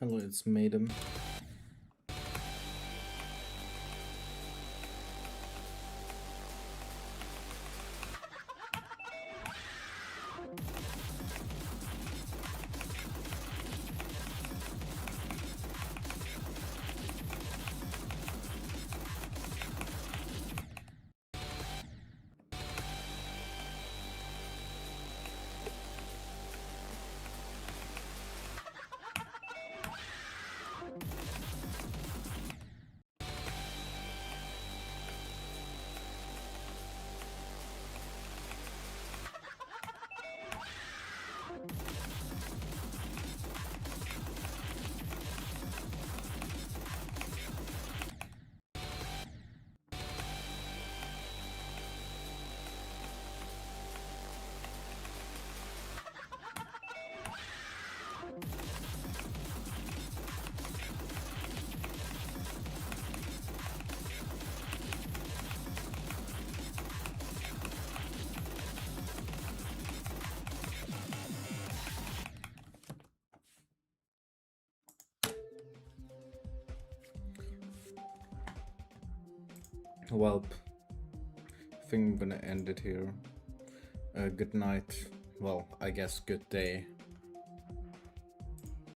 Hello, it's Madam. Well, I think I'm gonna end it here. Good night. Well, I guess good day.